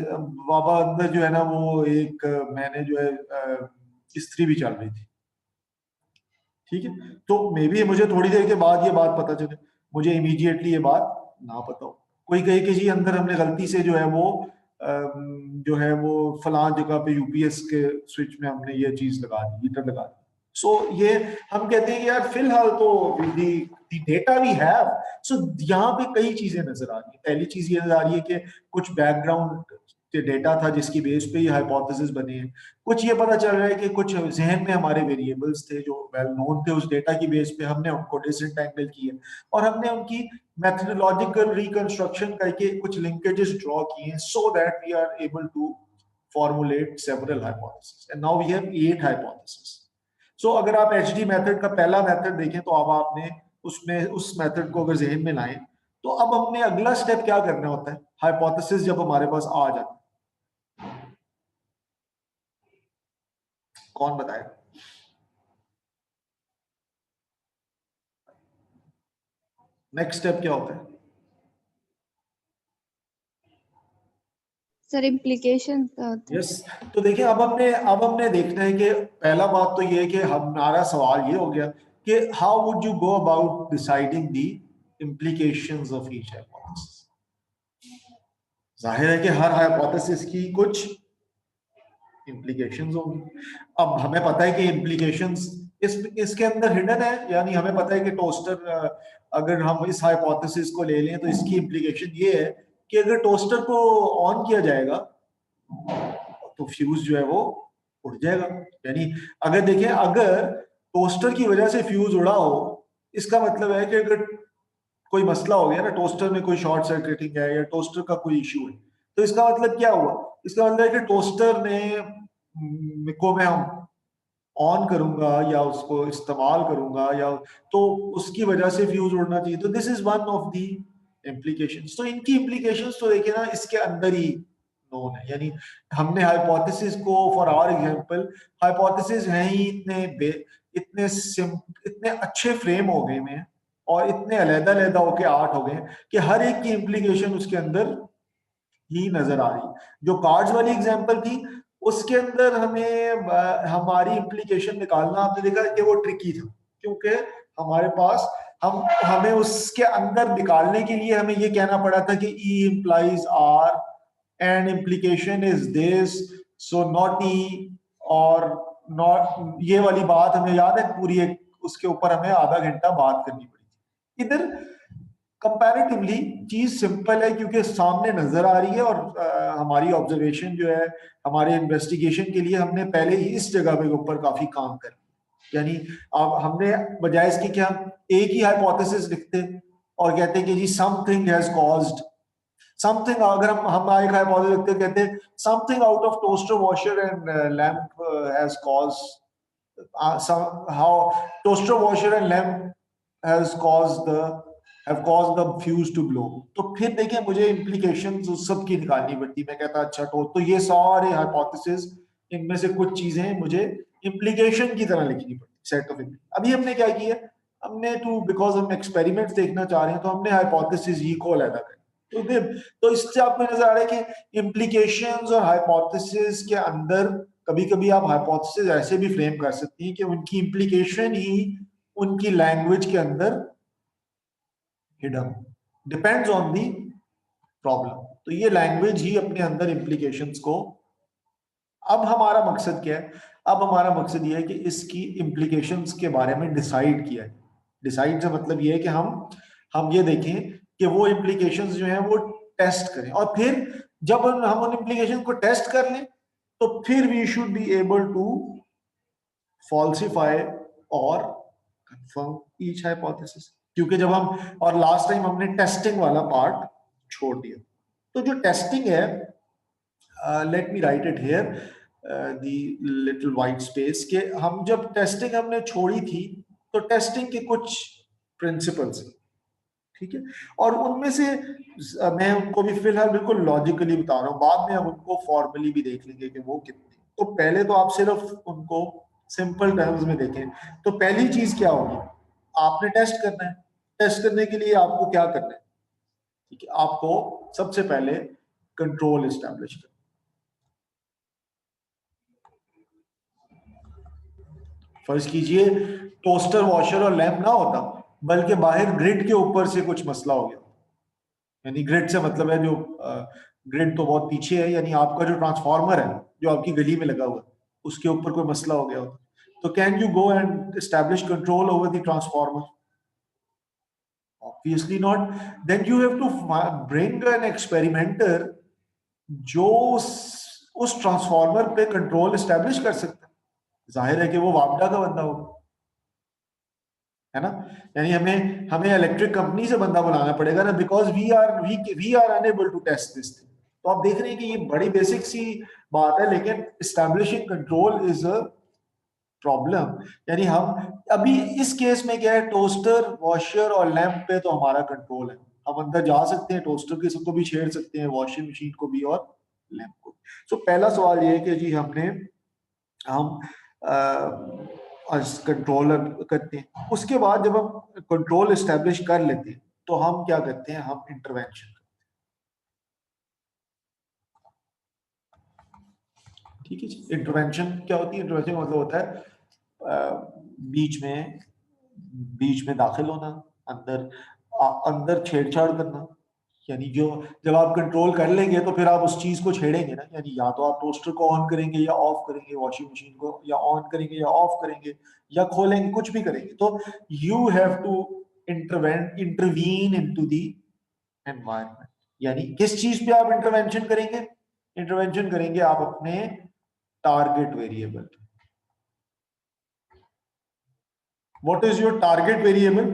बाबा अंदर जो है ना वो एक मैंने जो है स्त्री भी चल रही थी, ठीक है, तो मे बी मुझे थोड़ी देर के बाद ये बात पता चले, मुझे इमीडिएटली ये बात ना पता हो। कोई कहे कि जी अंदर हमने गलती से जो है वो जो है वो फलां जगह पे यूपीएस के स्विच में हमने ये चीज लगा दी, हीटर लगा दी। सो ये हम कहते हैं कि यार फिलहाल तो डेटा वी हैव। सो यहाँ पे कई चीजें नजर आ रही है। पहली चीज ये नजर आ रही है कि कुछ बैकग्राउंड डेटा था जिसकी बेस पे ये हाइपोथेसिस बने हैं। कुछ ये पता चल रहा है कि कुछ जहन में हमारे वेरिएबल्स थे जो वेल नोन थे, उस डेटा की बेस पे हमने उनको डिसएंटेंगल किए और हमने उनकी methodological reconstruction करके कुछ linkages draw किए so that we are able to formulate several hypotheses and now we have 8 hypotheses. So अगर आप HD मेथड का पहला मेथड देखें तो अब आपने उसमें उस मेथड को अगर जहन में लाएं तो अब हमने अगला स्टेप क्या करना होता है, हाइपोथेसिस जब हमारे पास आ जाता है, कौन बताएगा? नेक्स्ट स्टेप क्या होता है? सर इम्प्लीकेशन क्या होता है? यस तो देखिए अब हमने देखना है कि पहला बात तो ये है कि हमारा सवाल ये हो गया कि how would you go about deciding the implications of each hypothesis. जाहिर है कि हर हाइपोथेसिस की कुछ इम्प्लीकेशंस होंगी। अब हमें पता है कि इम्प्लीकेशंस इसके अंदर हिडन है, यानी हमें पता है कि टोस्टर, अगर हम इस हाइपोथेसिस को ले लें तो इसकी इम्प्लीकेशन ये है कि अगर टोस्टर को ऑन किया जाएगा तो फ्यूज जो है वो उड़ जाएगा। यानी अगर देखें, अगर टोस्टर की वजह से फ्यूज उड़ा हो, इसका मतलब है कि अगर कोई मसला हो गया ना, टोस्टर में कोई शॉर्ट सर्किटिंग है या टोस्टर का कोई इश्यू है, तो इसका मतलब क्या हुआ? इसका मतलब है कि टोस्टर ने को मैं ऑन करूंगा या उसको इस्तेमाल करूंगा या तो उसकी वजह से फ्यूज उड़ना चाहिए। तो this is one of the implications. तो इनकी इम्प्लीकेशंस तो देखिए ना इसके अंदर ही नोन है, यानी हमने हाइपोथेसिस को, फॉर आवर एग्जांपल, हाइपोथेसिस है ही इतने अच्छे फ्रेम हो गए में और इतने अलग-अलग होके आर्ट हो गए कि हर एक की इम्प्लीकेशन उसके अंदर ही नजर आ रही। जो कार्ड्स वाली एग्जांपल थी उसके अंदर हमें हमारी इम्प्लीकेशन निकालना, आपने देखा कि वो ट्रिकी था, क्योंकि हमारे पास हमें उसके अंदर निकालने के लिए हमें ये कहना पड़ा था कि E implies R and implication is this, so not E और not, ये वाली बात हमें याद है पूरी, एक उसके ऊपर हमें आधा घंटा बात करनी पड़ी। इधर कंपैरेटिवली चीज सिंपल है क्योंकि सामने नजर आ रही है और हमारी ऑब्जर्वेशन जो है, हमारे इन्वेस्टिगेशन के लिए हमने पहले ही इस जगह पे ऊपर काफी काम कर, यानी अब हमने बजाय इसके कि हम एक ही हाइपोथेसिस लिखते और कहते कि जी समथिंग हैज कॉज्ड समथिंग, अगर हम एक हाइपोथेसिस लिखते कहते something out of toaster washer and lamp has caused how toaster washer and lamp has caused the fuse to blow, तो फिर देखिए मुझे implications उस सब की निकालनी पड़ती। मैं कहता अच्छा तो ये सारे hypothesis, इनमें से कुछ चीजें मुझे implication की तरह लिखनी पड़ती, set of implications। अभी हमने क्या किया, हमने बिकॉज हम एक्सपेरिमेंट्स देखना चाह रहे हैं तो हमने हाइपोथेसिस ही को अलग कर, तो इससे आपको नजर आ रहा है कि इम्प्लीकेशंस और हाइपोथेसिस के अंदर कभी कभी आप हाइपोथेसिस ऐसे भी फ्रेम कर सकती हैं कि उनकी इम्प्लीकेशन ही उनकी लैंग्वेज के अंदर hidden, depends on the problem. तो ये लैंग्वेज ही अपने अंदर इम्प्लीकेशंस को, अब हमारा मकसद क्या है? अब हमारा मकसद ये है कि इसकी इम्प्लीकेशंस के बारे में डिसाइड किया है। डिसाइड से मतलब ये है कि हम ये देखें कि वो इम्प्लीकेशंस जो हैं वो टेस्ट करें, और फिर जब हम उन इम्प्लीकेशन को टेस्ट कर लें तो फिर we should be able to falsify और कंफर्म ईच हाइपोथेसिस। क्योंकि जब हम, और लास्ट टाइम हमने टेस्टिंग वाला पार्ट छोड़ दिया, तो जो टेस्टिंग है, let me write it here the little white space, के हम जब टेस्टिंग हमने छोड़ी थी तो टेस्टिंग के कुछ प्रिंसिपल्स, ठीक है, और उनमें से मैं उनको भी फिलहाल बिल्कुल लॉजिकली बता रहा हूँ, बाद में हम उनको फॉर्मली भी देख लेंगे कि वो कितने। तो पहले तो आप सिर्फ उनको सिंपल टर्म्स में देखें। तो पहली चीज क्या होगी, आपने टेस्ट करना है। टेस्ट करने के लिए आपको क्या करना है? ठीक है, आपको सबसे पहले कंट्रोल एस्टैब्लिश करना। फर्ज कीजिए टोस्टर, वॉशर और लैंप ना होता, बल्कि बाहर ग्रिड के ऊपर से कुछ मसला हो गया। यानी ग्रिड से मतलब है जो ग्रिड तो बहुत पीछे है, यानी आपका जो ट्रांसफार्मर है जो आपकी गली में लगा हुआ है उसके ऊपर कोई मसला हो गया होता, तो can you go and establish control over the transformer? Obviously not. Then you have to bring an experimenter जो उस ट्रांसफार्मर पे कंट्रोल एस्टैब्लिश कर सकता है। जाहिर है कि वो वापडा का बंदा होगा, है ना। यानी हमें हमें इलेक्ट्रिक कंपनी से बंदा बुलाना पड़ेगा ना, because we are unable to test this thing. तो आप देख रहे हैं कि ये बड़ी बेसिक सी बात है, लेकिन establishing control is a problem. यानी हम अभी इस केस में क्या है, टोस्टर, वॉशर और लैंप पे तो हमारा कंट्रोल है, हम अंदर जा सकते हैं, टोस्टर के सबको भी छेड़ सकते हैं, वॉशिंग मशीन को भी और लैंप को। तो पहला सवाल ये है कि जी हम कंट्रोल करते हैं। उसके बाद जब हम कंट्रोल एस्टेब्लिश कर लेते हैं तो हम क्या करते हैं, हम इंटरवेंशन। ठीक है जी। इंटरवेंशन क्या होती है? इंटरवेंशन मतलब होता है बीच में दाखिल होना, अंदर छेड़छाड़ करना। यानी जो जब आप कंट्रोल कर लेंगे तो फिर आप उस चीज को छेड़ेंगे ना, यानी या तो आप टोस्टर को ऑन करेंगे या ऑफ करेंगे, वॉशिंग मशीन को या ऑन करेंगे या ऑफ करेंगे या खोलेंगे, कुछ भी करेंगे। तो you have to intervene into the environment. यानी किस चीज पे आप इंटरवेंशन करेंगे? इंटरवेंशन करेंगे आप अपने target variable. What is your target variable?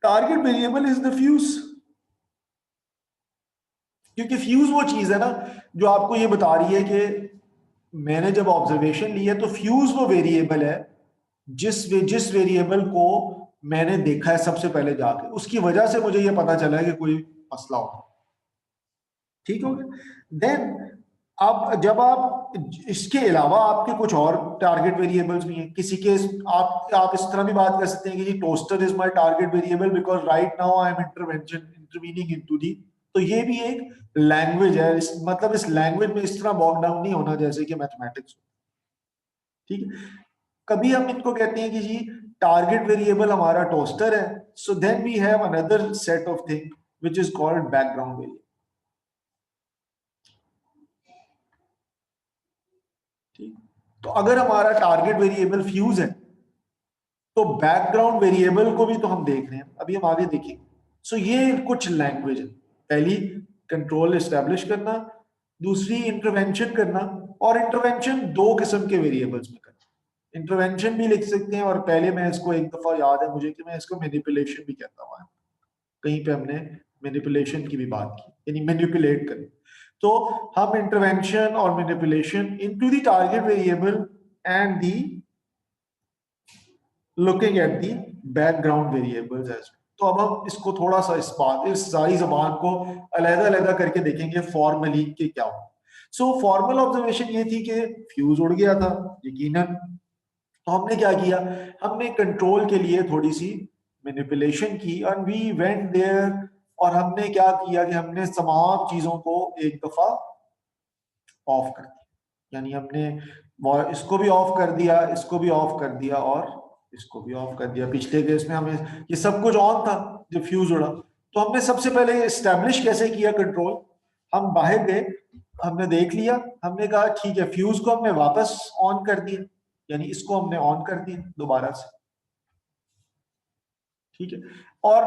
Target variable is the fuse. क्योंकि फ्यूज वो चीज है ना जो आपको ये बता रही है कि मैंने जब ऑब्जर्वेशन ली है, तो फ्यूज वो वेरिएबल है जिस वेरिएबल को मैंने देखा है सबसे पहले जाके, उसकी वजह से मुझे ये पता चला है कि कोई मसला होगा। ठीक हो गया। देन अब जब आप इसके अलावा आपके कुछ और टारगेट वेरिएबल्स भी हैं, किसी के आप इस तरह भी बात कर सकते हैं कि जी toaster is my target variable because right now I am intervening into the. तो ये भी एक लैंग्वेज है, मतलब इस लैंग्वेज में इस तरह बॉग डाउन नहीं होना जैसे कि मैथमेटिक्स। ठीक है। कभी हम इनको कहते हैं कि जी टारगेट वेरिएबल हमारा टोस्टर है, so then we have another set of thing which is called background variable. ठीक। तो अगर हमारा टारगेट वेरिएबल फ्यूज है तो बैकग्राउंड वेरिएबल को भी तो हम देख रहे हैं, अभी हम आगे देखेंगे। सो ये कुछ लैंग्वेज है। पहली कंट्रोल एस्टेब्लिश करना, दूसरी इंटरवेंशन करना। और इंटरवेंशन दो किस्म के वेरिएबल्स में करना। इंटरवेंशन भी लिख सकते हैं, और पहले मैं इसको एक दफा याद है मुझे कि मैं इसको मैनिपुलेशन भी कहता हूँ, कहीं पे हमने मैनिपुलेशन की भी बात की, यानी मैनिपुलेट करना। तो हम इंटरवेंशन और manipulation into the target variable and the looking at the background variables as. तो अब हम इसको थोड़ा सा इस सारी जबान को अलग-अलग करके देखेंगे फॉर्मली कि क्या हो। सो फॉर्मल ऑब्जर्वेशन ये थी कि फ्यूज उड़ गया था यकीनन। तो हमने क्या किया, हमने कंट्रोल के लिए थोड़ी सी मैनिपुलेशन की एंड वी वेंट देयर। और हमने क्या किया कि हमने तमाम चीजों को एक दफा ऑफ कर दिया। यानी हमने इसको भी ऑफ कर दिया, इसको भी ऑफ कर दिया और इसको भी ऑफ कर दिया। पिछले केस में हमें ये सब कुछ ऑन था जब फ्यूज उड़ा। तो हमने सबसे पहले एस्टैब्लिश कैसे किया कंट्रोल? हम बाहर गए, हमने देख लिया, हमने कहा ठीक है, फ्यूज को हमने वापस ऑन कर दिया, यानी इसको हमने ऑन कर दिया दोबारा से। ठीक है। और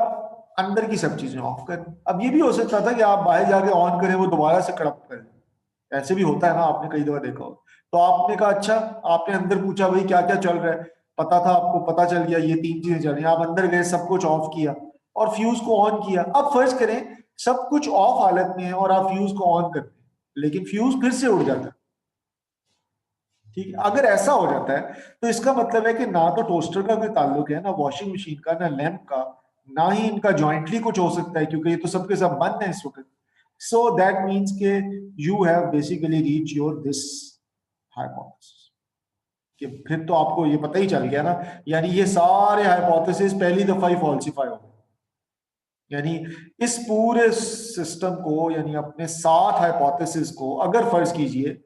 अंदर की सब चीजें ऑफ कर। अब ये भी हो सकता था कि आप बाहर जाके ऑन करें, वो दोबारा से कड़प करें, ऐसे भी होता है ना, आपने कई दफा देखा हो। तो आपने कहा अच्छा, आपने अंदर पूछा भाई क्या क्या चल रहा है, पता था आपको, पता चल गया ये तीन चीजें चल रही हैं। आप अंदर गए, सब कुछ ऑफ किया और फ्यूज को ऑन किया। अब फर्ज करें सब कुछ ऑफ हालत में है और आप फ्यूज को ऑन करते हैं, लेकिन फ्यूज फिर से उड़ जाता है। ठीक है। अगर ऐसा हो जाता है तो इसका मतलब है कि ना तो टोस्टर का कोई ताल्लुक है, ना वॉशिंग मशीन का, ना लैंप का, ना ही इनका जॉइंटली कुछ हो सकता है, क्योंकि ये तो सबके सब बंद है इस वक्त। सो दैट मीन्स के you have basically reach your this hypothesis कि फिर तो आपको ये पता ही चल गया ना, यानी ये सारे हाइपोथेसिस पहली दफा ही फॉल्सिफाई हो गए। यानी इस पूरे सिस्टम को, यानी अपने 7 हाइपोथेसिस को अगर फर्ज कीजिए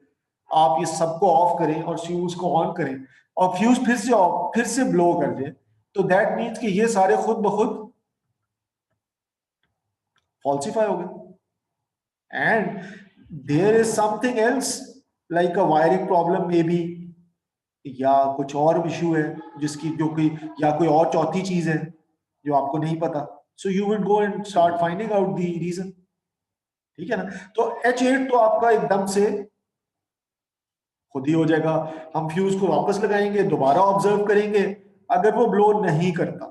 आप ये सबको ऑफ करें और फ्यूज को ऑन करें और फ्यूज फिर से ब्लो कर दें, तो दैट मीन्स कि ये सारे खुद ब खुद फॉल्सिफाई हो गए। And there is something else like a wiring problem may be, या कुछ और इशू है जिसकी जो कोई, या कोई और चौथी चीज है जो आपको नहीं पता। So you will go and start finding out the reason. ठीक है ना। तो H8 तो आपका एकदम से खुद ही हो जाएगा। हम फ्यूज को वापस लगाएंगे, दोबारा ऑब्जर्व करेंगे, अगर वो ब्लो नहीं करता,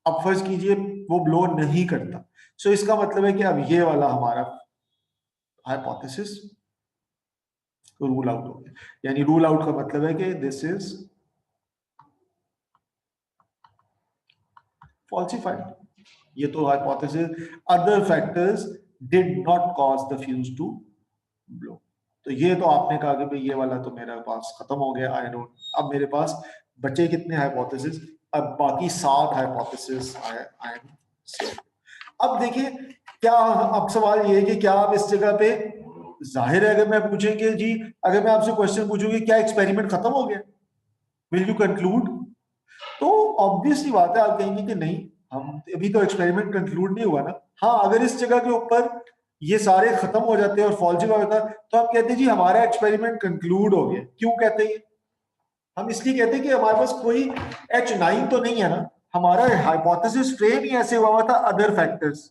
अब फर्ज कीजिए वो ब्लो नहीं करता, सो इसका मतलब है कि अब ये वाला हमारा हाइपोथेसिस रूल आउट हो गया। यानी रूल आउट का मतलब है कि दिस इज falsified. ये तो hypothesis other factors did not cause the fuse to blow. तो ये तो आपने कहा कि भाई ये वाला तो मेरे पास खत्म हो गया, आई डोंट, अब मेरे पास बचे कितने हाइपोथेसिस, अब बाकी 7 हाइपोथेसिस आई एम सेइंग। अब देखिए क्या, अब सवाल ये है कि क्या आप इस जगह पे, जाहिर है अगर मैं पूछेंगे जी, अगर मैं आपसे क्वेश्चन पूछूंगी क्या एक्सपेरिमेंट खत्म हो गया, विल यू कंक्लूड, तो ऑब्वियसली बात है आप कहेंगे कि नहीं, हम अभी तो एक्सपेरिमेंट कंक्लूड नहीं हुआ ना। हाँ, अगर इस जगह के ऊपर ये सारे खत्म हो जाते हैं और फॉल्सिफाई होता तो आप कहते हैं जी हमारा एक्सपेरिमेंट कंक्लूड हो गया। क्यों कहते हैं? हम इसलिए कहते हैं कि हमारे पास कोई H9 तो नहीं है ना, हमारा हाइपोथेसिस फ्रेम ही ऐसे हुआ था अदर फैक्टर्स।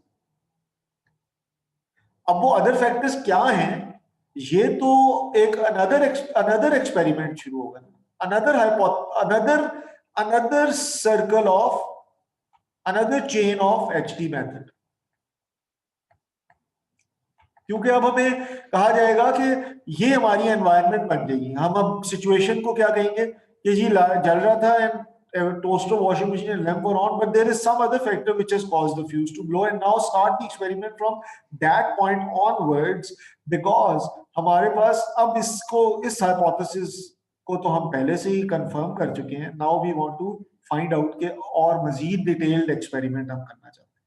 अब वो अदर फैक्टर्स क्या हैं, ये तो एक अनदर एक्सपेरिमेंट शुरू होगा, another circle of another chain of HT method. क्योंकि अब हमें कहा जाएगा कि ये हमारी एनवायरनमेंट बन जाएगी। हम अब सिचुएशन को क्या कहेंगे कि जी जल रहा था and toaster, washing machine and lamp were on, but there is some other factor which has caused the fuse to blow, and now start the experiment from that point onwards, because हमारे पास अब इस hypothesis को तो हम पहले से ही confirm कर चुके हैं। Now we want to find out के और मजीद डिटेल्ड एक्सपेरिमेंट हम करना चाहते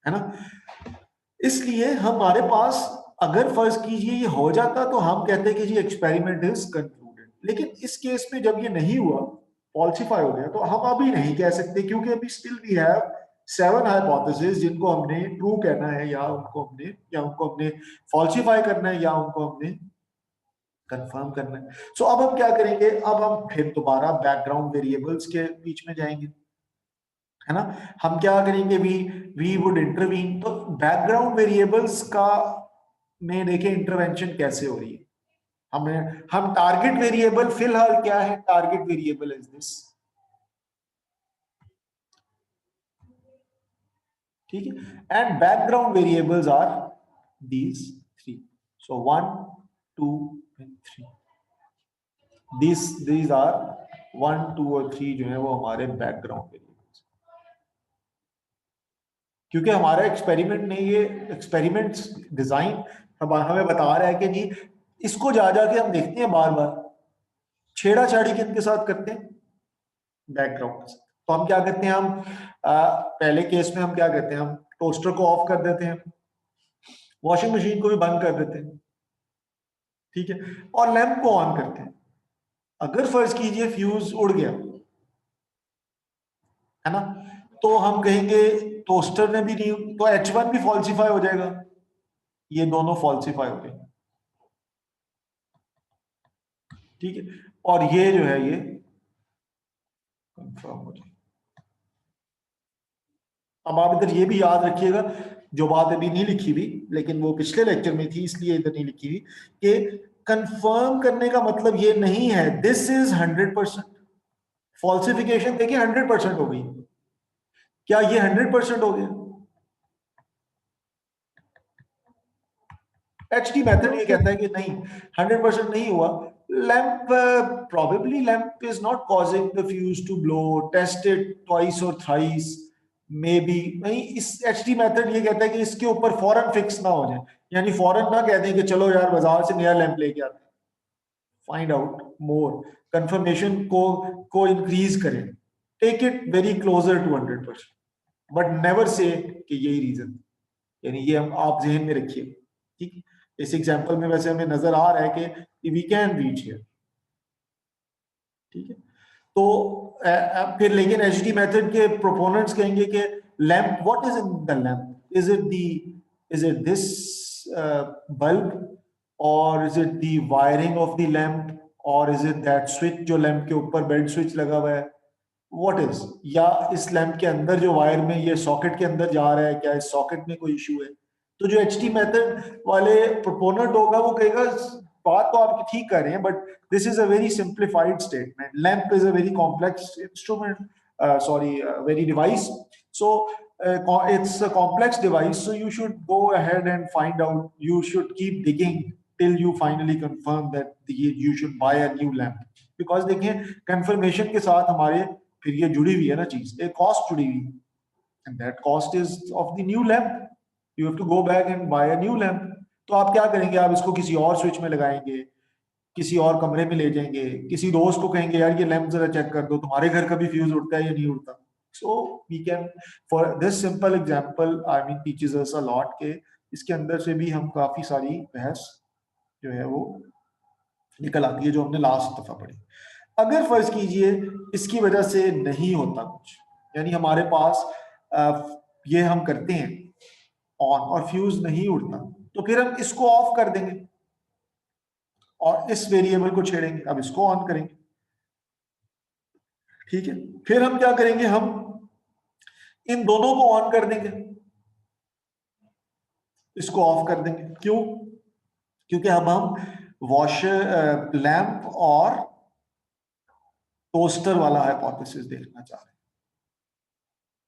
हैं, है ना। इसलिए हमारे पास अगर फर्ज कीजिए ये हो जाता तो हम कहते हैं कि जी एक्सपेरिमेंट इज कंक्लूडेड। लेकिन इस केस में जब ये नहीं हुआ, फॉल्सिफाई हो गया, तो हम अभी नहीं कह सकते, क्योंकि अभी स्टिल वी हैव 7 हाइपोथेसिस जिनको हमने ट्रू कहना है, या उनको हमने फॉल्सिफाई करना है, या उनको हमने कंफर्म करना है। सो अब हम क्या करेंगे, अब हम फिर दोबारा बैकग्राउंड वेरिएबल्स के बीच में जाएंगे, है ना। हम क्या करेंगे, वी वुड इंटरवीन। तो बैकग्राउंड वेरिएबल्स का में देखें इंटरवेंशन कैसे हो रही है। हम टारगेट वेरिएबल फिलहाल क्या है, टारगेट वेरिएबल इज दिस, ठीक है, and background variables are these 3। So 1 2 and 3, these are 1 2 और 3 जो है वो हमारे बैकग्राउंड वेरिएबल्स। क्योंकि हमारा एक्सपेरिमेंट नहीं, ये एक्सपेरिमेंट डिजाइन हमें बता रहा है कि जी इसको जा जाके हम देखते हैं, बार बार छेड़ाछाड़ी किनके साथ करते हैं, बैकग्राउंड के साथ। तो हम क्या करते हैं, हम पहले केस में हम क्या करते हैं, हम टोस्टर को ऑफ कर देते हैं, वॉशिंग मशीन को भी बंद कर देते हैं, ठीक है, और लैंप को ऑन करते हैं। अगर फर्ज कीजिए फ्यूज उड़ गया, है ना, तो हम कहेंगे टोस्टर ने भी नहीं, तो H1 भी फॉल्सिफाई हो जाएगा, ये दोनों फॉल्सिफाई हो गए, ठीक है, और ये जो है ये कंफर्म हो जाएगा। अब आप इधर ये भी याद रखिएगा, जो बात अभी नहीं लिखी हुई लेकिन वो पिछले लेक्चर में थी इसलिए इधर नहीं लिखी हुई, कि कंफर्म करने का मतलब ये नहीं है दिस इज 100%। फॉल्सिफिकेशन देखिए 100% हो गई, क्या ये 100% हो गया? HT मेथड ये कहता है कि नहीं 100% नहीं हुआ। Lamp probably lamp is not causing the fuse to blow, tested twice or thrice, maybe नहीं। इस HT मेथड ये कहता है कि इसके ऊपर फौरन फिक्स ना हो जाए, यानी फौरन ना कह दें कि चलो यार बाजार से नया लैंप लेके आते हैं, फाइंड आउट मोर, कंफर्मेशन को इंक्रीज करें, take it very closer to 100%, but never say कि यही रीजन, यानी ये हम आप जहन में रखिए। ठीक, इस एग्जांपल में वैसे हमें नजर आ रहा है कि वी कैन रीच हियर। ठीक है, तो फिर लेकिन एचडी मेथड के प्रोपोनेंट्स कहेंगे कि lamp, what is in the lamp, is it this bulb, और is it the wiring of the lamp, और इज इट दैट स्विच जो लैंप के ऊपर बेड स्विच लगा हुआ है, व्हाट इज, या इस लैंप के अंदर जो वायर में ये सॉकेट के अंदर जा रहा है, क्या इस सॉकेट में कोई इशू है। तो जो एचडी मेथड वाले प्रोपोनेंट होगा वो कहेगा बात तो आपकी ठीक कर रहे हैं, but this is a very simplified statement. Lamp is a very complex instrument, very device. So it's a complex device. So you should go ahead and find out. You should keep digging till you finally confirm that you should buy a new lamp. Because देखिए confirmation के साथ हमारे फिर ये जुड़ी हुई है ना चीज, एक cost जुड़ी हुई, and that cost is of the new lamp. You have to go back and buy a new lamp. तो आप क्या करेंगे, आप इसको किसी और स्विच में लगाएंगे, किसी और कमरे में ले जाएंगे, किसी दोस्त को कहेंगे यार ये लैंप जरा चेक कर दो, तुम्हारे घर का भी फ्यूज उड़ता है या नहीं उड़ता। So we can, for this simple example I mean teaches us a lot के इसके अंदर से भी हम काफी सारी बहस जो है वो निकल आती है जो हमने लास्ट दफा पढ़ी। अगर फर्ज कीजिए इसकी वजह से नहीं होता कुछ, यानी हमारे पास ये हम करते हैं ऑन और फ्यूज नहीं उड़ता, तो फिर हम इसको ऑफ कर देंगे और इस वेरिएबल को छेड़ेंगे, अब इसको ऑन करेंगे। ठीक है, फिर हम क्या करेंगे, हम इन दोनों को ऑन कर देंगे, इसको ऑफ कर देंगे। क्यों? क्योंकि अब हम वॉशर लैंप और टोस्टर वाला हाइपोथेसिस देखना चाह रहे हैं।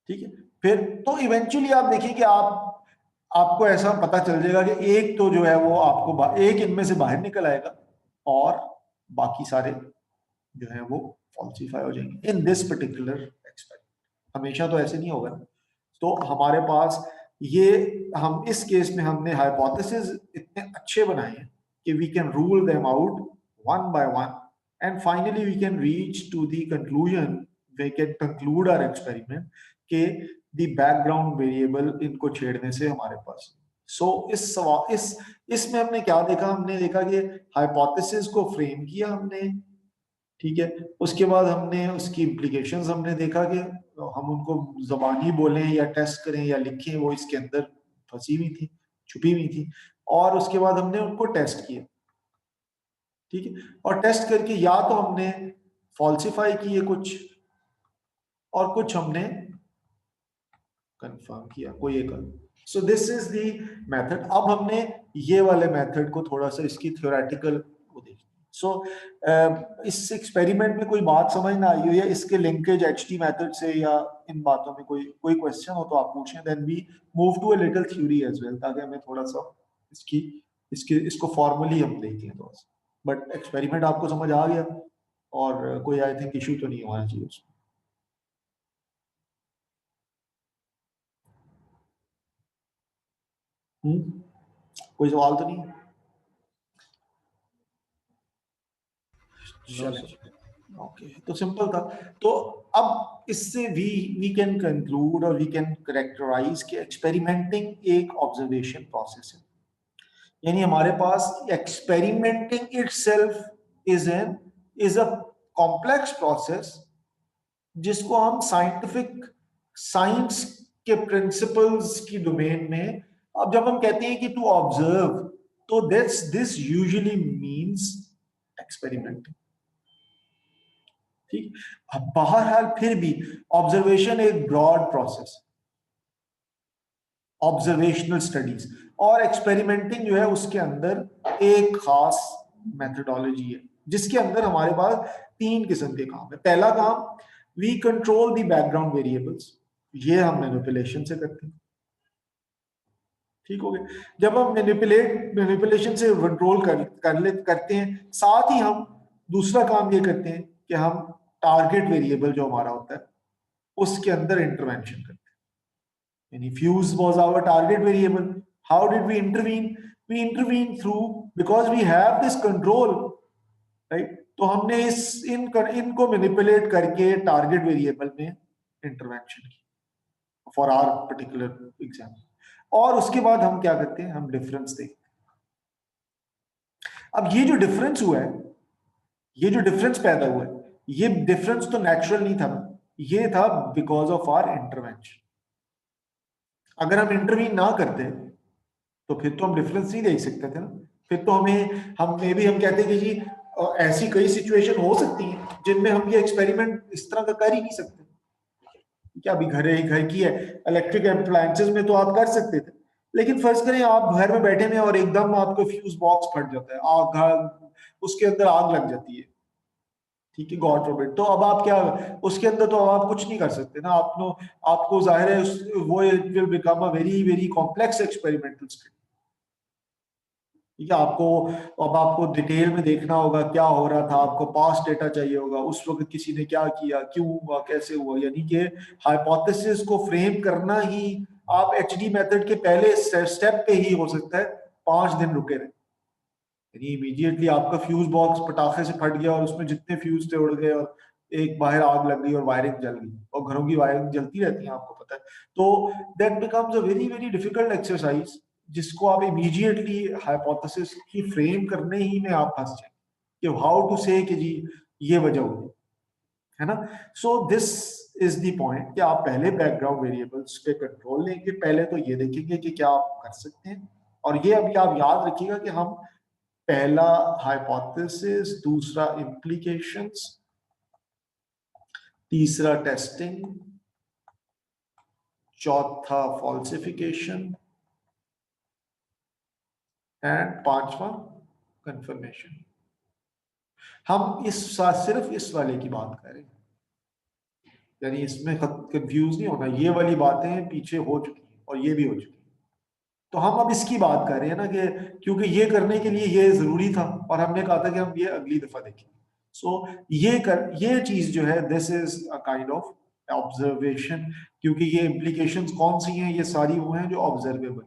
ठीक है, फिर तो इवेंचुअली आप देखिए कि आपको ऐसा पता चल जाएगा कि एक तो जो है वो आपको एक इनमें से बाहर निकल आएगा और बाकी सारे जो है वो फॉल्सिफाई हो जाएंगे इन दिस पर्टिकुलर एक्सपेरिमेंट। हमेशा तो ऐसे नहीं होगा। तो हमारे पास ये, हम इस केस में हमने हाइपोथेसिस इतने अच्छे बनाए हैं कि we can rule them out one by one and finally we can reach to the conclusion, we can conclude our experiment के द बैकग्राउंड वेरिएबल इनको छेड़ने से हमारे पास। सो इसमें हमने क्या देखा, हमने देखा कि हाइपोथेसिस को फ्रेम किया हमने, ठीक है, उसके बाद हमने उसकी इम्प्लीकेशंस हमने देखा कि हम उनको ज़बानी बोलें या टेस्ट करें या लिखें, वो इसके अंदर फंसी हुई थी, छुपी हुई थी, और उसके बाद हमने उनको टेस्ट किया। ठीक है, और टेस्ट करके या तो हमने फॉल्सिफाई किए कुछ और कुछ हमने कंफर्म किया, कोई एक। So this is the method. अब हमने ये वाले मेथड को थोड़ा सा इसकी थ्योरेटिकल को देखी। सो इस एक्सपेरिमेंट में कोई बात समझ ना आई हो या इसके लिंकेज एचटी मेथड से या इन बातों में कोई क्वेश्चन हो तो आप पूछें, then we move to a little theory as well, ताकि हमें थोड़ा सा इसको फॉर्मली हम देखें थोड़ा सा। बट एक्सपेरिमेंट आपको समझ आ गया और कोई आई थिंक इशू तो नहीं होना चाहिए उसमें। कोई सवाल तो नहीं? ओके, तो सिंपल था। तो अब इससे वी कैन कंक्लूड और वी कैन कैरेक्टराइज कि एक्सपेरिमेंटिंग एक ऑब्जर्वेशन प्रोसेस है, यानी हमारे पास experimenting itself is a complex process जिसको हम साइंस के प्रिंसिपल्स की डोमेन में, अब जब हम कहते हैं कि टू ऑब्जर्व, तो दिस यूजुअली मींस एक्सपेरिमेंटिंग। ठीक, बहरहाल फिर भी ऑब्जर्वेशन एक ब्रॉड प्रोसेस, ऑब्जर्वेशनल स्टडीज, और एक्सपेरिमेंटिंग जो है उसके अंदर एक खास मेथडोलॉजी है जिसके अंदर हमारे पास 3 किस्म के काम है। पहला काम, we control the background variables, ये हम मैनिपुलेशन से करते हैं। ठीक हो गया, जब हम मैनिपुलेशन से कंट्रोल करते हैं, साथ ही हम दूसरा काम ये करते हैं कि हम टारगेट वेरिएबल जो हमारा होता है उसके अंदर इंटरवेंशन करते हैं। यानी fuse was our target variable, how did we intervene? We intervene through, because we have this control, right. तो हमने इनको मैनिपुलेट करके टारगेट वेरिएबल में इंटरवेंशन की फॉर आवर पर्टिकुलर एग्जाम्पल, और उसके बाद हम क्या करते हैं, हम डिफरेंस देखते हैं। अब ये जो डिफरेंस हुआ है, ये जो डिफरेंस पैदा हुआ है, ये डिफरेंस तो नेचुरल नहीं था, ये था बिकॉज ऑफ आवर इंटरवेंशन। अगर हम इंटरवीन ना करते तो फिर तो हम डिफरेंस नहीं देख सकते थे ना। फिर तो हम कहते कि जी ऐसी कई सिचुएशन हो सकती हैं जिनमें हम ये एक्सपेरिमेंट इस तरह का कर ही नहीं सकते। क्या अभी घर की है, इलेक्ट्रिक अप्लायंसेस में तो आप कर सकते थे, लेकिन फर्ज करें आप घर में बैठे में और एकदम आपको फ्यूज बॉक्स फट जाता है, उसके अंदर आग लग जाती है, ठीक है, गॉड फॉरबिड। तो अब आप क्या, उसके अंदर तो आप कुछ नहीं कर सकते ना। आपको जाहिर है वो it will become a very very complex experimental study. ठीक है, आपको डिटेल में देखना होगा क्या हो रहा था, आपको पास्ट डेटा चाहिए होगा, उस वक्त किसी ने क्या किया, क्यों हुआ, कैसे हुआ। यानी कि हाइपोथेसिस को फ्रेम करना ही आप एचडी मेथड के पहले स्टेप पे ही हो सकता है 5 दिन रुके रहे। यानी इमीडिएटली आपका फ्यूज बॉक्स पटाखे से फट गया और उसमें जितने फ्यूज थे उड़ गए और एक बाहर आग लग गई और वायरिंग जल गई, और घरों की वायरिंग जलती रहती है आपको पता है। तो that becomes a very very difficult exercise, जिसको आप इमीडिएटली हाइपोथेसिस की फ्रेम करने ही में आप फंस जाए कि हाउ टू से कि जी ये वजह होगी, है ना। So this is the point कि आप पहले बैकग्राउंड वेरिएबल्स पे कंट्रोल लेंगे, पहले तो ये देखेंगे कि क्या आप कर सकते हैं। और ये अभी आप याद रखिएगा कि हम पहला हाइपोथेसिस, दूसरा इम्प्लीकेशंस, तीसरा टेस्टिंग, चौथा फॉल्सिफिकेशन एंड पांचवा कंफर्मेशन। हम सिर्फ इस वाले की बात करें, यानी इसमें कंफ्यूज नहीं होना, ये वाली बातें पीछे हो चुकी हैं और ये भी हो चुकी हैं। तो हम अब इसकी बात कर रहे हैं ना कि क्योंकि ये करने के लिए ये जरूरी था और हमने कहा था कि हम ये अगली दफा देखेंगे। सो ये चीज जो है, this is a kind of observation, क्योंकि ये इम्प्लीकेशंस कौन सी हैं, ये सारी वो हैं जो ऑब्जर्वेबल।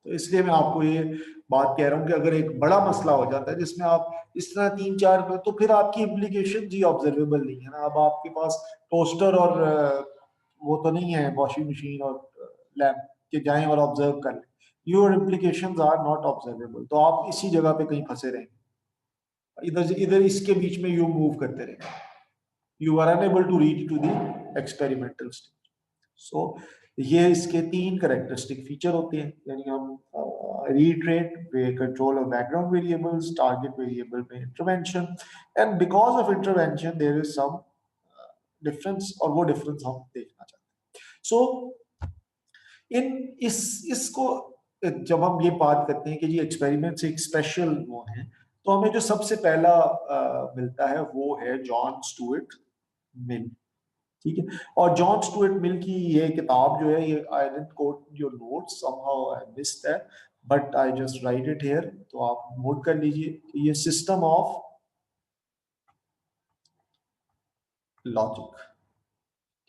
तो इसलिए मैं आपको ये बात कह रहा हूं कि अगर एक बड़ा मसला हो जाता है जिसमें आप इस तरह 3-4, तो फिर आपकी इम्प्लीकेशन जी ऑब्जर्वेबल नहीं है ना। अब आपके पास टोस्टर और वो तो नहीं है, वॉशिंग मशीन और लैम्प के जाएं और ऑब्जर्व कर लें, your implications are not observable. तो आप इसी जगह पे कहीं फंसे रहेंगे, इधर इसके बीच में यू मूव करते रहेंगे, you are unable to reach to the experimental stage. So ये इसके 3 कैरेक्टरिस्टिक फीचर होते हैं, यानी हम reiterate way control of background variables, target variable में intervention, and because of intervention there is some difference, और वो difference हम देखना चाहते हैं। So इसको जब हम ये बात करते हैं कि जी एक्सपेरिमेंट से एक स्पेशल वो है, तो हमें जो सबसे पहला मिलता है वो है जॉन स्टुअर्ट मिल। ठीक है, और जॉन स्टुअर्ट मिल की ये किताब जो है, ये I didn't quote your notes, somehow I missed that, but I just write it here, तो आप नोट कर लीजिए कि ये सिस्टम ऑफ लॉजिक,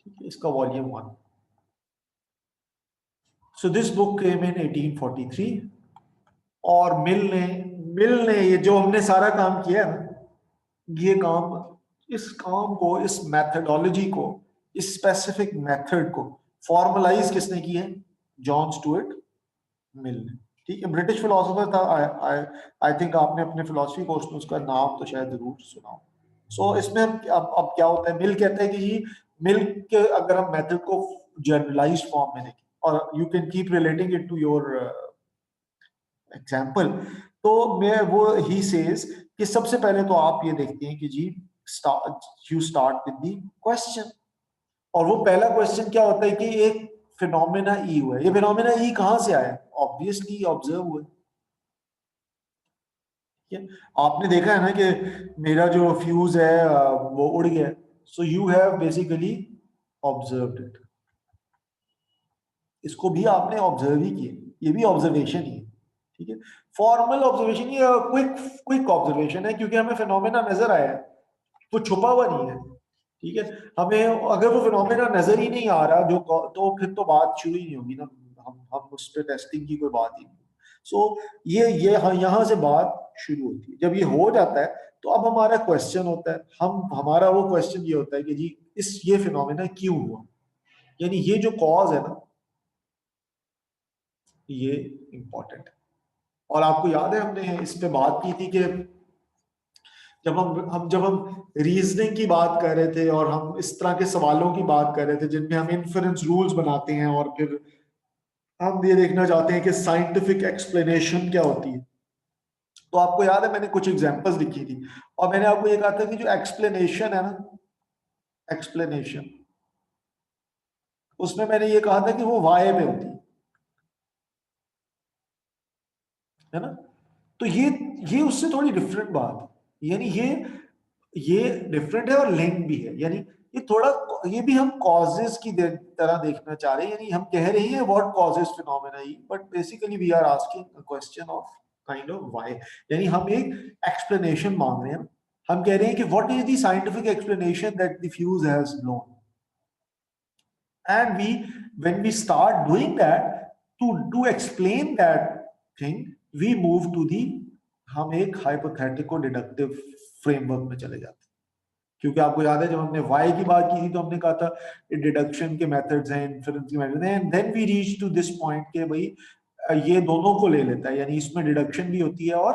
ठीक है, इसका volume 1। So this book came in 1843, और मिल ने ये जो हमने सारा काम किया है ना, ये काम, इस काम को, इस मेथडोलॉजी को, इस स्पेसिफिक मेथड को फॉर्मलाइज किसने किया है? जॉन स्टुअर्ट मिल ने। ठीक है, ब्रिटिश फिलोसोफर था। आई थिंक आपने अपने फिलोसफी कोर्स में उसका नाम तो शायद जरूर सुना हो। सो इसमें अब क्या होता है, मिल कहते हैं कि जी मिल के अगर हम मेथड को जनरलाइज्ड फॉर्म में देखें, और you can keep relating it to your example, तो मैं वो ही सेज कि सबसे पहले तो आप ये देखते हैं कि जी you start with the question, और वो पहला क्वेश्चन क्या होता है कि एक फिनोमेना ई हुआ है, ये फिनोमेना ई कहां से आया? ऑब्वियसली ऑब्जर्व हुआ है। आपने देखा है ना कि मेरा जो फ्यूज है वो उड़ गया, so you have basically observed it. इसको भी आपने ऑब्जर्व ही किया, ये भी ऑब्जर्वेशन ही है। ठीक है, फॉर्मल ऑब्जर्वेशन, ये क्विक ऑब्जर्वेशन है, क्योंकि हमें फिनोमेना नजर आया है, वो छुपा हुआ नहीं है। ठीक है, हमें अगर वो फिनोमेना नजर ही नहीं आ रहा जो, तो फिर तो बात शुरू ही नहीं होगी ना, हम उस पर टेस्टिंग की कोई बात ही नहीं। सो ये यहाँ से बात शुरू होती है। जब ये हो जाता है तो अब हमारा क्वेश्चन होता है, हमारा वो क्वेश्चन ये होता है कि जी ये फिनोमेना क्यों हुआ, यानी ये जो कॉज है ना ये इंपॉर्टेंट है। और आपको याद है हमने इस पे बात की थी कि जब हम रीजनिंग की बात कर रहे थे और हम इस तरह के सवालों की बात कर रहे थे जिनमें हम इन्फरेंस रूल्स बनाते हैं और फिर हम ये देखना चाहते हैं कि साइंटिफिक एक्सप्लेनेशन क्या होती है। तो आपको याद है मैंने कुछ एग्जांपल्स लिखी थी और मैंने आपको ये कहा था कि जो एक्सप्लेनेशन है ना, एक्सप्लेनेशन, उसमें मैंने ये कहा था कि वो वाई में होती है ना। तो ये उससे थोड़ी डिफरेंट बात है, यानी ये डिफरेंट है और लिंक भी है, यानी ये थोड़ा, ये भी हम कॉजेस की तरह देखना चाह रहे हैं, यानी हम कह रहे हैं what causes phenomena, but basically we are asking a question of kind of why, यानी हम एक एक्सप्लेनेशन मांग रहे हैं। हम कह रहे हैं कि what is the scientific explanation that the fuse has blown, and when we start doing that, to explain that thing, we move to the, हम एक हाइपोथेटिको डिडक्टिव फ्रेमवर्क में चले जाते हैं। क्योंकि आपको याद है जब हमने वाई की बात की थी तो हमने कहा था डिडक्शन के मेथड्स हैं, इन्फरेंस के मेथड्स हैं, and then we reach to this point के भाई ये दोनों को ले लेता है, यानी इसमें डिडक्शन भी होती है और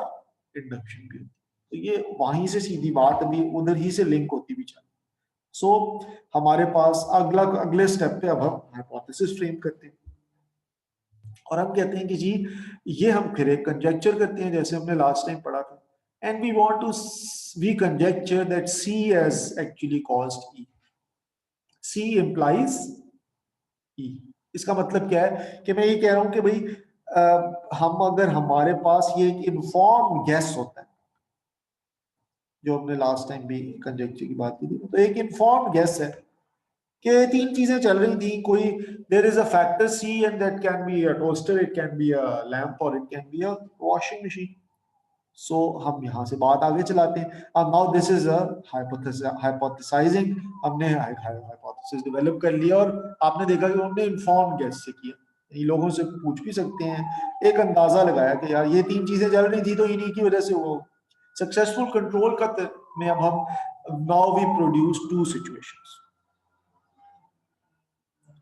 इंडक्शन भी होती है। तो ये वहीं से सीधी बात अभी उधर ही से लिंक होती भी चल। सो हमारे पास अगले स्टेप पे अब हम हाइपोथेसिस फ्रेम करते हैं और हम कहते हैं कि जी ये हम फिर एक कंजेक्चर करते हैं जैसे हमने लास्ट टाइम पढ़ा था, and we want to we conjecture that C has actually caused E. C implies E. इसका मतलब क्या है कि मैं ये कह रहा हूं कि भाई हम अगर हमारे पास ये एक इन्फॉर्म गेस होता है, जो हमने लास्ट टाइम भी कंजेक्चर की बात की थी, तो एक इन्फॉर्म गेस है कि तीन चीजें चल रही थी, कोई there is a factor C and that can be a toaster, it can be a lamp और it can be a washing machine. So हम यहाँ से बात आगे चलाते हैं। अब now this is a hypothesising, हमने हाइपोथेसिस डेवलप कर लिया और आपने देखा कि हमने इन्फॉर्म गेस से किया, ये लोगों से पूछ भी सकते हैं, एक अंदाजा लगाया कि यार ये तीन चीजें चल रही थी तो इन्हीं की वजह से वो सक्सेसफुल कंट्रोल का में अब हम now we produce two situations.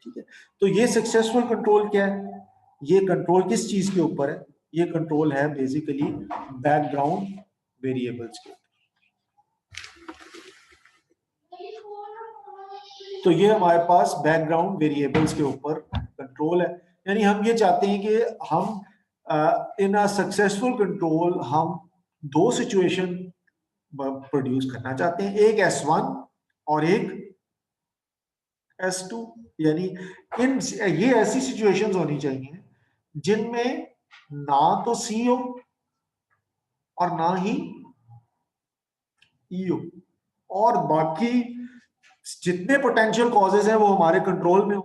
ठीक है, तो ये सक्सेसफुल कंट्रोल क्या है, ये कंट्रोल किस चीज के ऊपर है, ये कंट्रोल है बेसिकली बैकग्राउंड वेरिएबल्स के ऊपर। तो ये हमारे पास बैकग्राउंड वेरिएबल्स के ऊपर कंट्रोल है, यानी हम ये चाहते हैं कि हम इन अ सक्सेसफुल कंट्रोल हम दो सिचुएशन प्रोड्यूस करना चाहते हैं, एक S1 और एक S2, यानी ये ऐसी सिचुएशंस होनी चाहिए जिनमें ना तो C हो और ना ही E हो, और बाकी जितने पोटेंशियल कॉजेज हैं वो हमारे कंट्रोल में हो।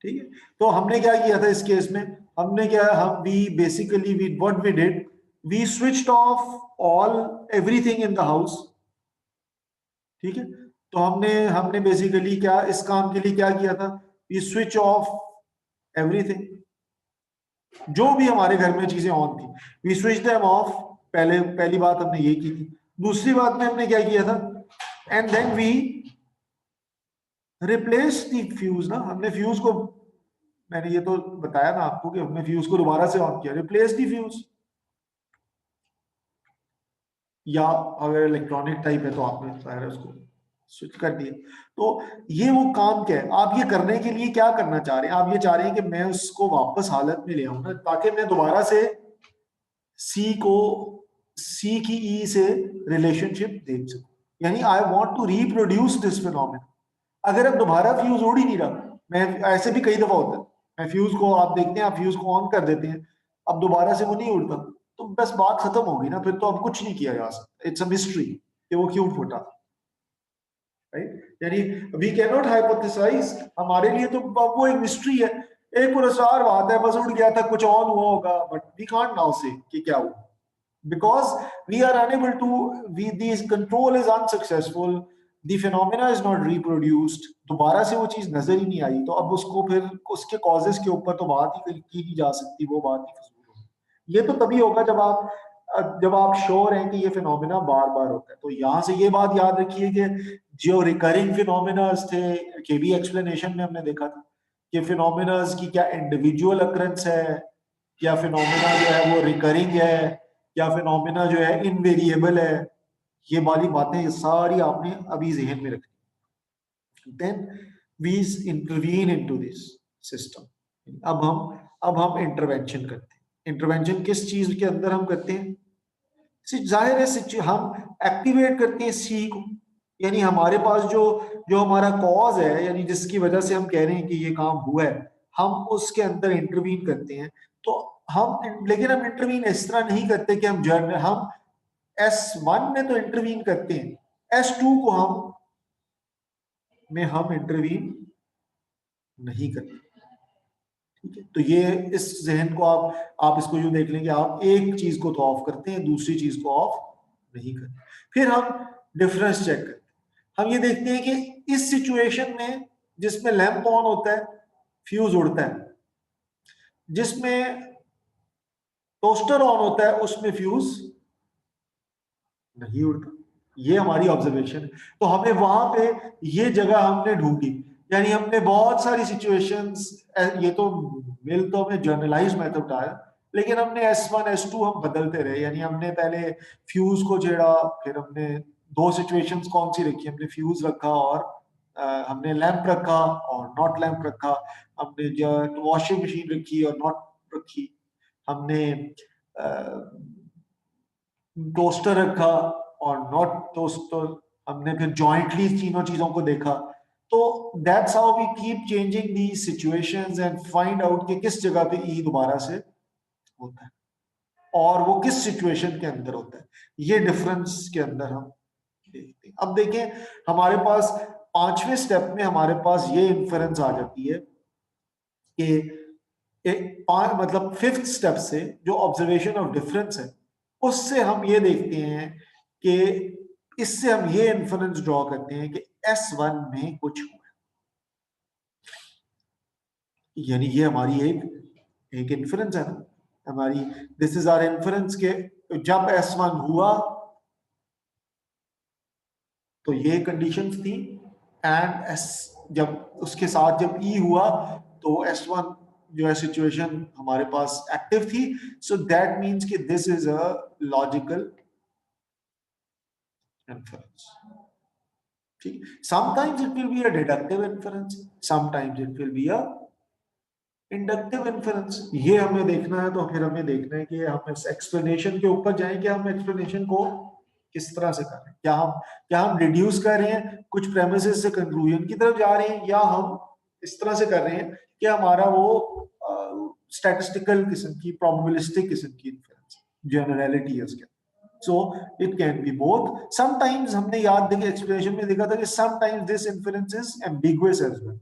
ठीक है, तो हमने क्या किया था इस केस में, हमने क्या, हम we what we did, we switched off all everything in the house. ठीक है, तो हमने बेसिकली क्या इस काम के लिए क्या किया था, वी स्विच ऑफ एवरीथिंग, जो भी हमारे घर में चीजें ऑन थी वी स्विच देम ऑफ। पहली बात हमने ये की थी। दूसरी बात में हमने क्या किया था, and then we replace the fuse ना, हमने फ्यूज को, मैंने ये तो बताया ना आपको कि हमने फ्यूज को दोबारा से ऑन किया, रिप्लेस द फ्यूज, या अगर इलेक्ट्रॉनिक टाइप है तो आपने उसको स्विच कर दिया। तो ये वो काम क्या है, आप ये करने के लिए क्या करना चाह रहे हैं, आप ये चाह रहे हैं कि मैं उसको वापस हालत में ले आऊं ना, ताकि मैं दोबारा से C की E से रिलेशनशिप देख सकूं, यानी I want to reproduce this phenomena. अगर अब दोबारा फ्यूज उड़ ही नहीं रहा, मैं ऐसे भी कई दफा होता है, मैं फ्यूज को, आप देखते हैं आप फ्यूज को ऑन कर देते हैं, अब दोबारा से वो नहीं उड़ता, तो बस बात खत्म होगी ना, फिर तो अब कुछ नहीं किया जा सकता, इट्स अ मिस्ट्री कि वो क्यों फूटा, राइट। यानी वी कैन नॉट हाइपोथेसाइज, हमारे लिए तो वो एक मिस्ट्री है, एक पुरस्कार बात है, बस उड़ गया था, कुछ ऑन हुआ होगा, बट वी कांट नाउ से कि क्या हुआ, because we are unable to, this control is unsuccessful, the phenomena is not reproduced, दोबारा से वो चीज नजर ही नहीं आई, तो अब उसको फिर उसके कॉजेस के ऊपर तो बात ही की नहीं जा सकती, वो बात ही फजूल होगी। ये तो तभी होगा जब आप श्योर हैं कि ये फिनोमेना बार बार होता है। तो यहाँ से ये बात याद रखिए कि जो रिकरिंग फिनोमेनास थे, के भी एक्सप्लेनेशन में हमने देखा था कि फिनोमेनास की क्या इंडिविजुअल अकरेंस है, क्या फिनोमेना जो है वो रिकरिंग है, क्या फिनोमेना जो है इनवेरिएबल है। ये वाली बातें ये सारी आपने अभी जहन में रखनी। Then we intervene into this system. अब हम इंटरवेंशन करते हैं। इंटरवेंशन किस चीज के अंदर हम करते हैं? जाहिर है हम एक्टिवेट करते हैं सी को, यानी हमारे पास जो हमारा कॉज है, यानी जिसकी वजह से हम कह रहे हैं कि ये काम हुआ है, हम उसके अंदर इंटरवीन करते हैं। तो लेकिन हम इंटरवीन इस तरह नहीं करते कि हम S1 में तो इंटरवीन करते हैं, S2 को हम इंटरवीन नहीं करते। ठीक है, तो ये इस जहन को आप इसको यूं देख लें कि आप एक चीज को तो ऑफ करते हैं, दूसरी चीज को ऑफ नहीं करते। फिर हम डिफरेंस चेक करते हैं। हम ये देखते हैं कि इस सिचुएशन में जिसमें लैंप ऑन होता है फ्यूज उड़ता है, जिसमें टोस्टर ऑन होता है उसमें फ्यूज नहीं उड़ता। ये हमारी ऑब्जर्वेशन है। तो हमें वहां पे ये जगह हमने ढूंढी, यानी हमने बहुत सारी सिचुएशंस, ये तो मिल तो हमें जर्नलाइज मेथड आया, लेकिन हमने S1 S2 हम बदलते रहे। यानी हमने पहले फ्यूज को छेड़ा, फिर हमने दो सिचुएशंस कौन सी रखी, हमने फ्यूज रखा और हमने लैंप रखा और नॉट लैंप रखा, हमने जो वॉशिंग मशीन रखी और नॉट रखी, हमने टोस्टर रखा और नॉट टोस्टर, हमने फिर जॉइंटली तीनों चीजों को देखा। तो that's how we keep changing the situations and find out कि किस जगह पे ई दोबारा से होता है और वो किस सिचुएशन के अंदर होता है। ये डिफरेंस के अंदर हम देखते हैं। अब देखें, हमारे पास पांचवें स्टेप में हमारे पास ये इन्फरेंस आ जाती है कि मतलब फिफ्थ स्टेप से जो ऑब्जर्वेशन ऑफ डिफरेंस है, उससे हम ये देखते हैं कि इससे हम ये इन्फरेंस ड्रॉ करते हैं कि S1 में कुछ हुआ, यानी ये हमारी एक इन्फरेंस है ना हमारी। दिस इज आवर इन्फरेंस के जब S1 हुआ तो ये कंडीशंस थी, एंड जब उसके साथ जब E हुआ तो S1 जो है सिचुएशन हमारे पास एक्टिव थी। सो दैट मीन्स कि this is a logical inference. ठीक, sometimes it will be a deductive inference, sometimes it will be a inductive inference. ये हमें देखना है। तो फिर हमें देखना है कि हम इस एक्सप्लेनेशन के ऊपर जाएं कि हम एक्सप्लेनेशन को किस तरह से कर रहे हैं। क्या हम रिड्यूस कर रहे हैं कुछ प्रेमिसेस से कंक्लूजन की तरफ जा रहे हैं, या हम इस तरह से कर रहे हैं कि हमारा वो स्टैटिस्टिकल किस्म की, प्रोबेबिलिस्टिक किस्म की इन्फरेंस, जनरलिटी है उसके। So it can be both. Sometimes हमने याद देखे एक्सप्लेनेशन में देखा था कि sometimes this inference is ambiguous as well.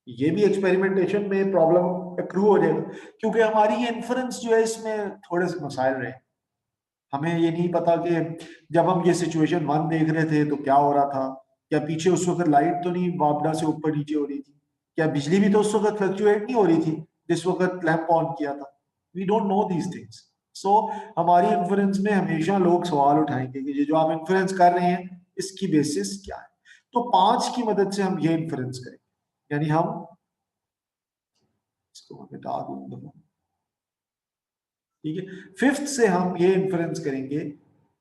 ये भी एक्सपेरिमेंटेशन में प्रॉब्लम एक्रू हो जाएगा, क्योंकि हमारी ये इन्फरेंस जो है इसमें थोड़े से मसाइल रहे। हमें ये नहीं पता कि जब हम ये सिचुएशन 1 देख रहे थे तो क्या हो रहा था, क्या पीछे उस वक्त लाइट तो नहीं वापडा से ऊपर नीचे हो रही थी, क्या बिजली भी तो उस वक्त फ्लक्चुएट नहीं हो रही थी जिस वक्त लैंप ऑन किया था। We don't know these things. So हमारी इन्फ्लुएंस में हमेशा लोग सवाल उठाएंगे कि ये जो आप इन्फ्लुएंस कर रहे हैं इसकी बेसिस क्या है। तो 5 की मदद से हम ये इन्फ्लुएंस करेंगे, यानी हम इसको हटा दूं, ठीक है। फिफ्थ से हम ये इन्फ्लुएंस करेंगे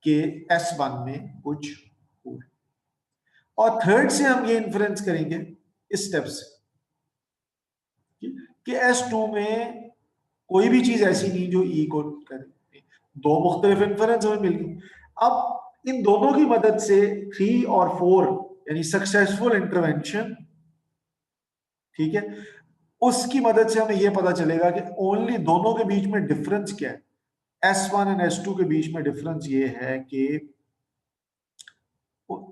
कि S1 में कुछ हो, और थर्ड से हम ये इन्फ्लुएंस करेंगे इस स्टेप से कि S2 में कोई भी चीज ऐसी नहीं जो E को करे। दो मुख्तलिफ इन्फ्लुएंस हमें मिल गई। अब इन दोनों की मदद से 3 और 4 यानी सक्सेसफुल इंटरवेंशन, ठीक है, उसकी मदद से हमें यह पता चलेगा कि ओनली दोनों के बीच में डिफरेंस क्या है। S1 एंड S2 के बीच में डिफरेंस ये है कि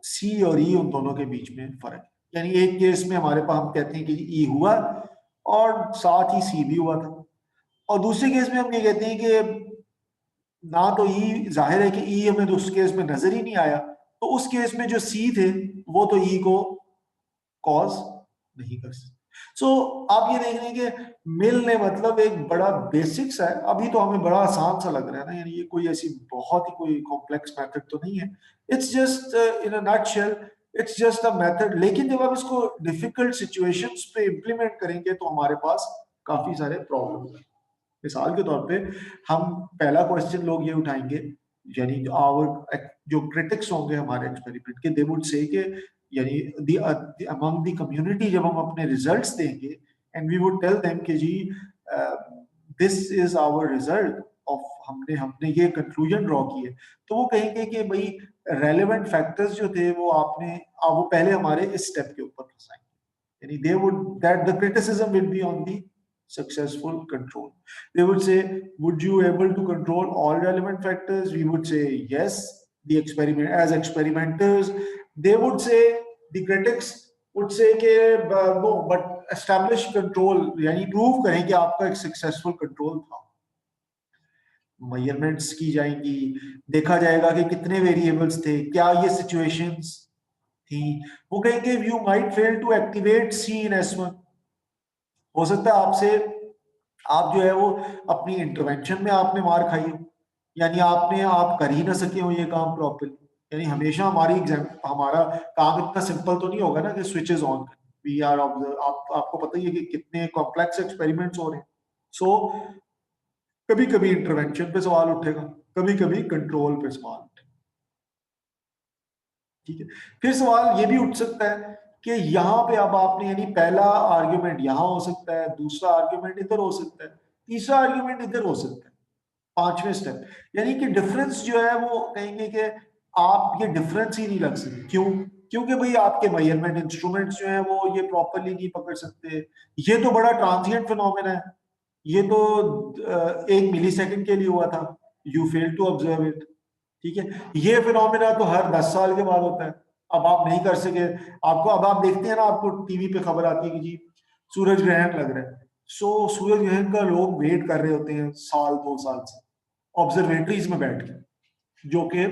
C और E उन दोनों के बीच में फर्क है। यानी एक केस में हमारे पास हम कहते हैं कि E हुआ और साथ ही C भी हुआ था, और दूसरे केस में हम ये कहते हैं कि ना तो E, जाहिर है कि E हमें तो उस केस में नजर ही नहीं आया, तो उस केस में जो सी थे वो तो ई को कॉज नहीं कर सकते। सो आप ये देख रहे हैं कि मिल ने मतलब एक बड़ा बेसिक्स है, अभी तो हमें बड़ा आसान सा लग रहा है ना, यानी ये कोई ऐसी बहुत ही कोई कॉम्प्लेक्स मेथड तो नहीं है, it's just in a nutshell it's just a method. लेकिन जब आप इसको डिफिकल्ट सिचुएशंस पे इंप्लीमेंट करेंगे तो हमारे पास काफी सारे प्रॉब्लम है। मिसाल के तौर पे हम पहला क्वेश्चन लोग ये उठाएंगे, यानी जो क्रिटिक्स होंगे हमारे एक्सपेरिमेंट के, दे वुड से कि यानी अमंग द कम्युनिटी जब हम अपने रिजल्ट्स देंगे and we would tell them कि जी this is our result of हमने हमने ये कंक्लूजन ड्रॉ की है, तो वो कहेंगे कि भाई रेलेवेंट फैक्टर्स जो थे वो आपने वो पहले हमारे इस स्टेप के ऊपर फंसाएंगे, यानी they would that the criticism will be on the successful control. They would say, would you able to control all relevant factors? We would say yes. The experiment, as experimenters, they would say, the critics would say कि no, but establish control, यानी prove करें कि आपका एक successful control था। measurements की जाएंगी, देखा जाएगा कि कितने variables थे, क्या ये situations थी। वो कहेंगे you might fail to activate C in S1, हो सकता है आपसे आप जो है वो अपनी इंटरवेंशन में आपने मार खाई हो, यानी आप कर ही ना सके हो ये काम प्रॉपर्ली, यानी हमेशा हमारा काम इतना सिंपल तो नहीं होगा ना कि स्विचेस ऑन वी आर आपको पता ही है कि कितने कॉम्प्लेक्स एक्सपेरिमेंट्स हो रहे हैं। सो कभी कभी इंटरवेंशन पे सवाल उठेगा, कभी कभी कंट्रोल पे सवाल उठेगा, ठीक है। फिर सवाल ये भी उठ सकता है कि यहाँ पे अब आपने यानी पहला आर्ग्यूमेंट यहाँ हो सकता है, दूसरा आर्ग्यूमेंट इधर हो सकता है, तीसरा आर्ग्यूमेंट इधर हो सकता है, पांचवें स्टेप, यानी कि डिफरेंस जो है वो कहेंगे कि आप ये डिफरेंस ही नहीं लग सकते। क्यों? क्योंकि भाई आपके मेजरमेंट इंस्ट्रूमेंट्स जो है वो ये प्रॉपर्ली नहीं पकड़ सकते, ये तो बड़ा ट्रांजिएंट फिनोमेना है, ये तो 1 मिलीसेकंड के लिए हुआ था, you fail to observe it, ठीक है। ये फिनोमेना तो हर 10 साल के बाद होता है, अब आप नहीं कर सके, आपको अब आप देखते हैं ना, आपको टीवी पे खबर आती है कि जी सूरज ग्रहण लग रहा है, सो सूरज ग्रहण का लोग वेट कर रहे होते हैं साल 2 साल से ऑब्जर्वेटरीज में बैठ के, जो कि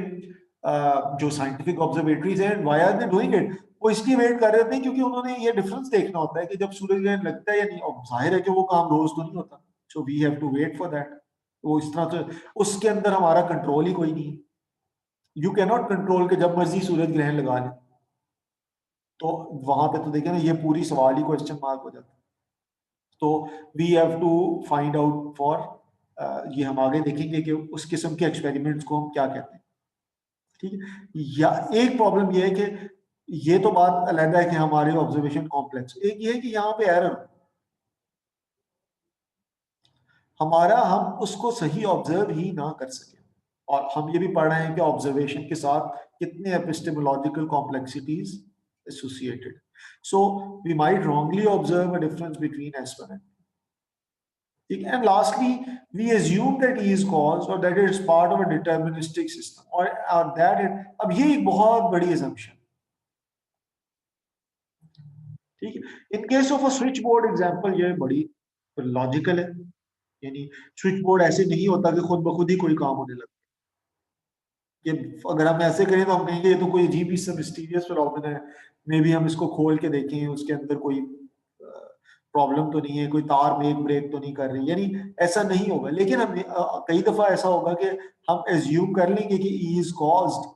जो साइंटिफिक ऑब्जर्वेटरीज हैं, why are they doing it, वो इसलिए वेट कर रहे होते हैं क्योंकि उन्होंने ये डिफरेंस देखना होता है कि जब सूरज ग्रहण लगता है या नहीं, अब जाहिर है कि वो काम रोज तो नहीं होता, so we have to wait for that. वो इस तरह से उसके अंदर हमारा कंट्रोल ही कोई नहीं है, यू कैन नॉट कंट्रोल के जब मर्जी सूरज ग्रहण लगा ले, तो वहां पे तो देखें ना ये पूरी सवाल ही क्वेश्चन मार्क हो जाता है। तो we have to find out for, ये हम आगे देखेंगे कि उस किस्म के एक्सपेरिमेंट्स को हम क्या कहते हैं, ठीक है। या एक प्रॉब्लम ये है कि ये तो बात अलग है कि हमारे ऑब्जर्वेशन कॉम्प्लेक्स, एक ये है कि यहाँ पे एरर हमारा, हम उसको सही ऑब्जर्व ही ना कर सके, और हम ये भी पढ़ रहे हैं कि ऑब्जर्वेशन के साथ कितने epistemological complexities associated, so we might wrongly observe a difference between S1 and ठीक है। And lastly we assume that E is caused or that it is part of a deterministic system or that it, अब ये एक बहुत बड़ी assumption, ठीक है। In case of a switch board example ये बड़ी लॉजिकल है, यानी स्विच बोर्ड ऐसे नहीं होता कि खुद ब खुद ही कोई काम होने लगता है, ये अगर हम ऐसे करें तो हम कहेंगे ये तो कोई अजीब ही सा मिस्टीरियस फिनोमेना है, मे बी हम इसको खोल के देखें उसके अंदर कोई प्रॉब्लम तो नहीं है, कोई तार मेक ब्रेक तो नहीं कर रही, यानी ऐसा नहीं होगा। लेकिन हम कई दफा ऐसा होगा कि हम एज्यूम कर लेंगे कि ई इज कॉज्ड,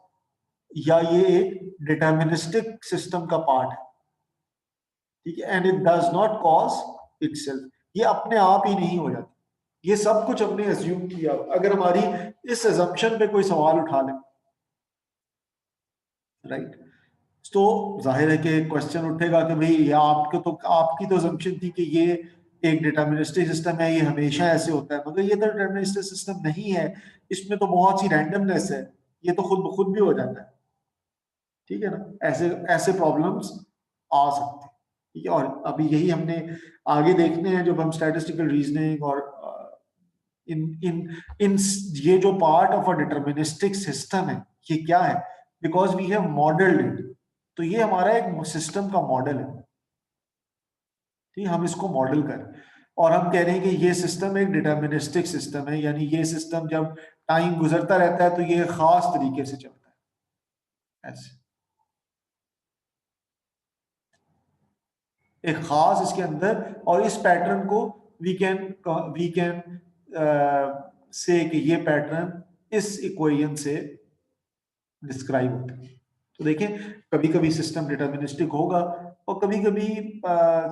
या ये एक डिटर्मिनिस्टिक सिस्टम का पार्ट है, ठीक है, and it does not cause itself, ये अपने आप ही नहीं हो जाता, ये सब कुछ हमने एज्यूम किया। अगर हमारी इस एजम्पशन पे कोई सवाल उठा ले, राइट, तो जाहिर है कि क्वेश्चन उठेगा कि भाई ये आपको तो आपकी तो assumption थी कि ये एक डिटर्मिनिस्टिक सिस्टम है, ये हमेशा ऐसे होता है, मगर ये तो डिटर्मिनिस्टिक सिस्टम नहीं है, इसमें तो बहुत सी रैंडमनेस है, ये तो खुद ब खुद भी हो जाता है, ठीक है ना। ऐसे ऐसे प्रॉब्लम्स आ सकते हैं, ठीक है। और अभी यही हमने आगे देखने हैं जब हम स्टैटिस्टिकल रीजनिंग और इन इन इन ये जो part of a deterministic system है ये क्या है, because we have modelled it, तो ये हमारा एक सिस्टम का मॉडल है, ठीक, हम इसको मॉडल करें और हम कह रहे हैं कि ये सिस्टम एक डिटर्मिनिस्टिक सिस्टम है, यानी ये सिस्टम जब टाइम गुजरता रहता है तो ये खास तरीके से चलता है, ऐसे एक खास इसके अंदर, और इस पैटर्न को वी कैन से कि ये पैटर्न इस इक्वेशन से डिस्क्राइब होता है। तो देखें, कभी कभी सिस्टम डिटर्मिनिस्टिक होगा और कभी कभी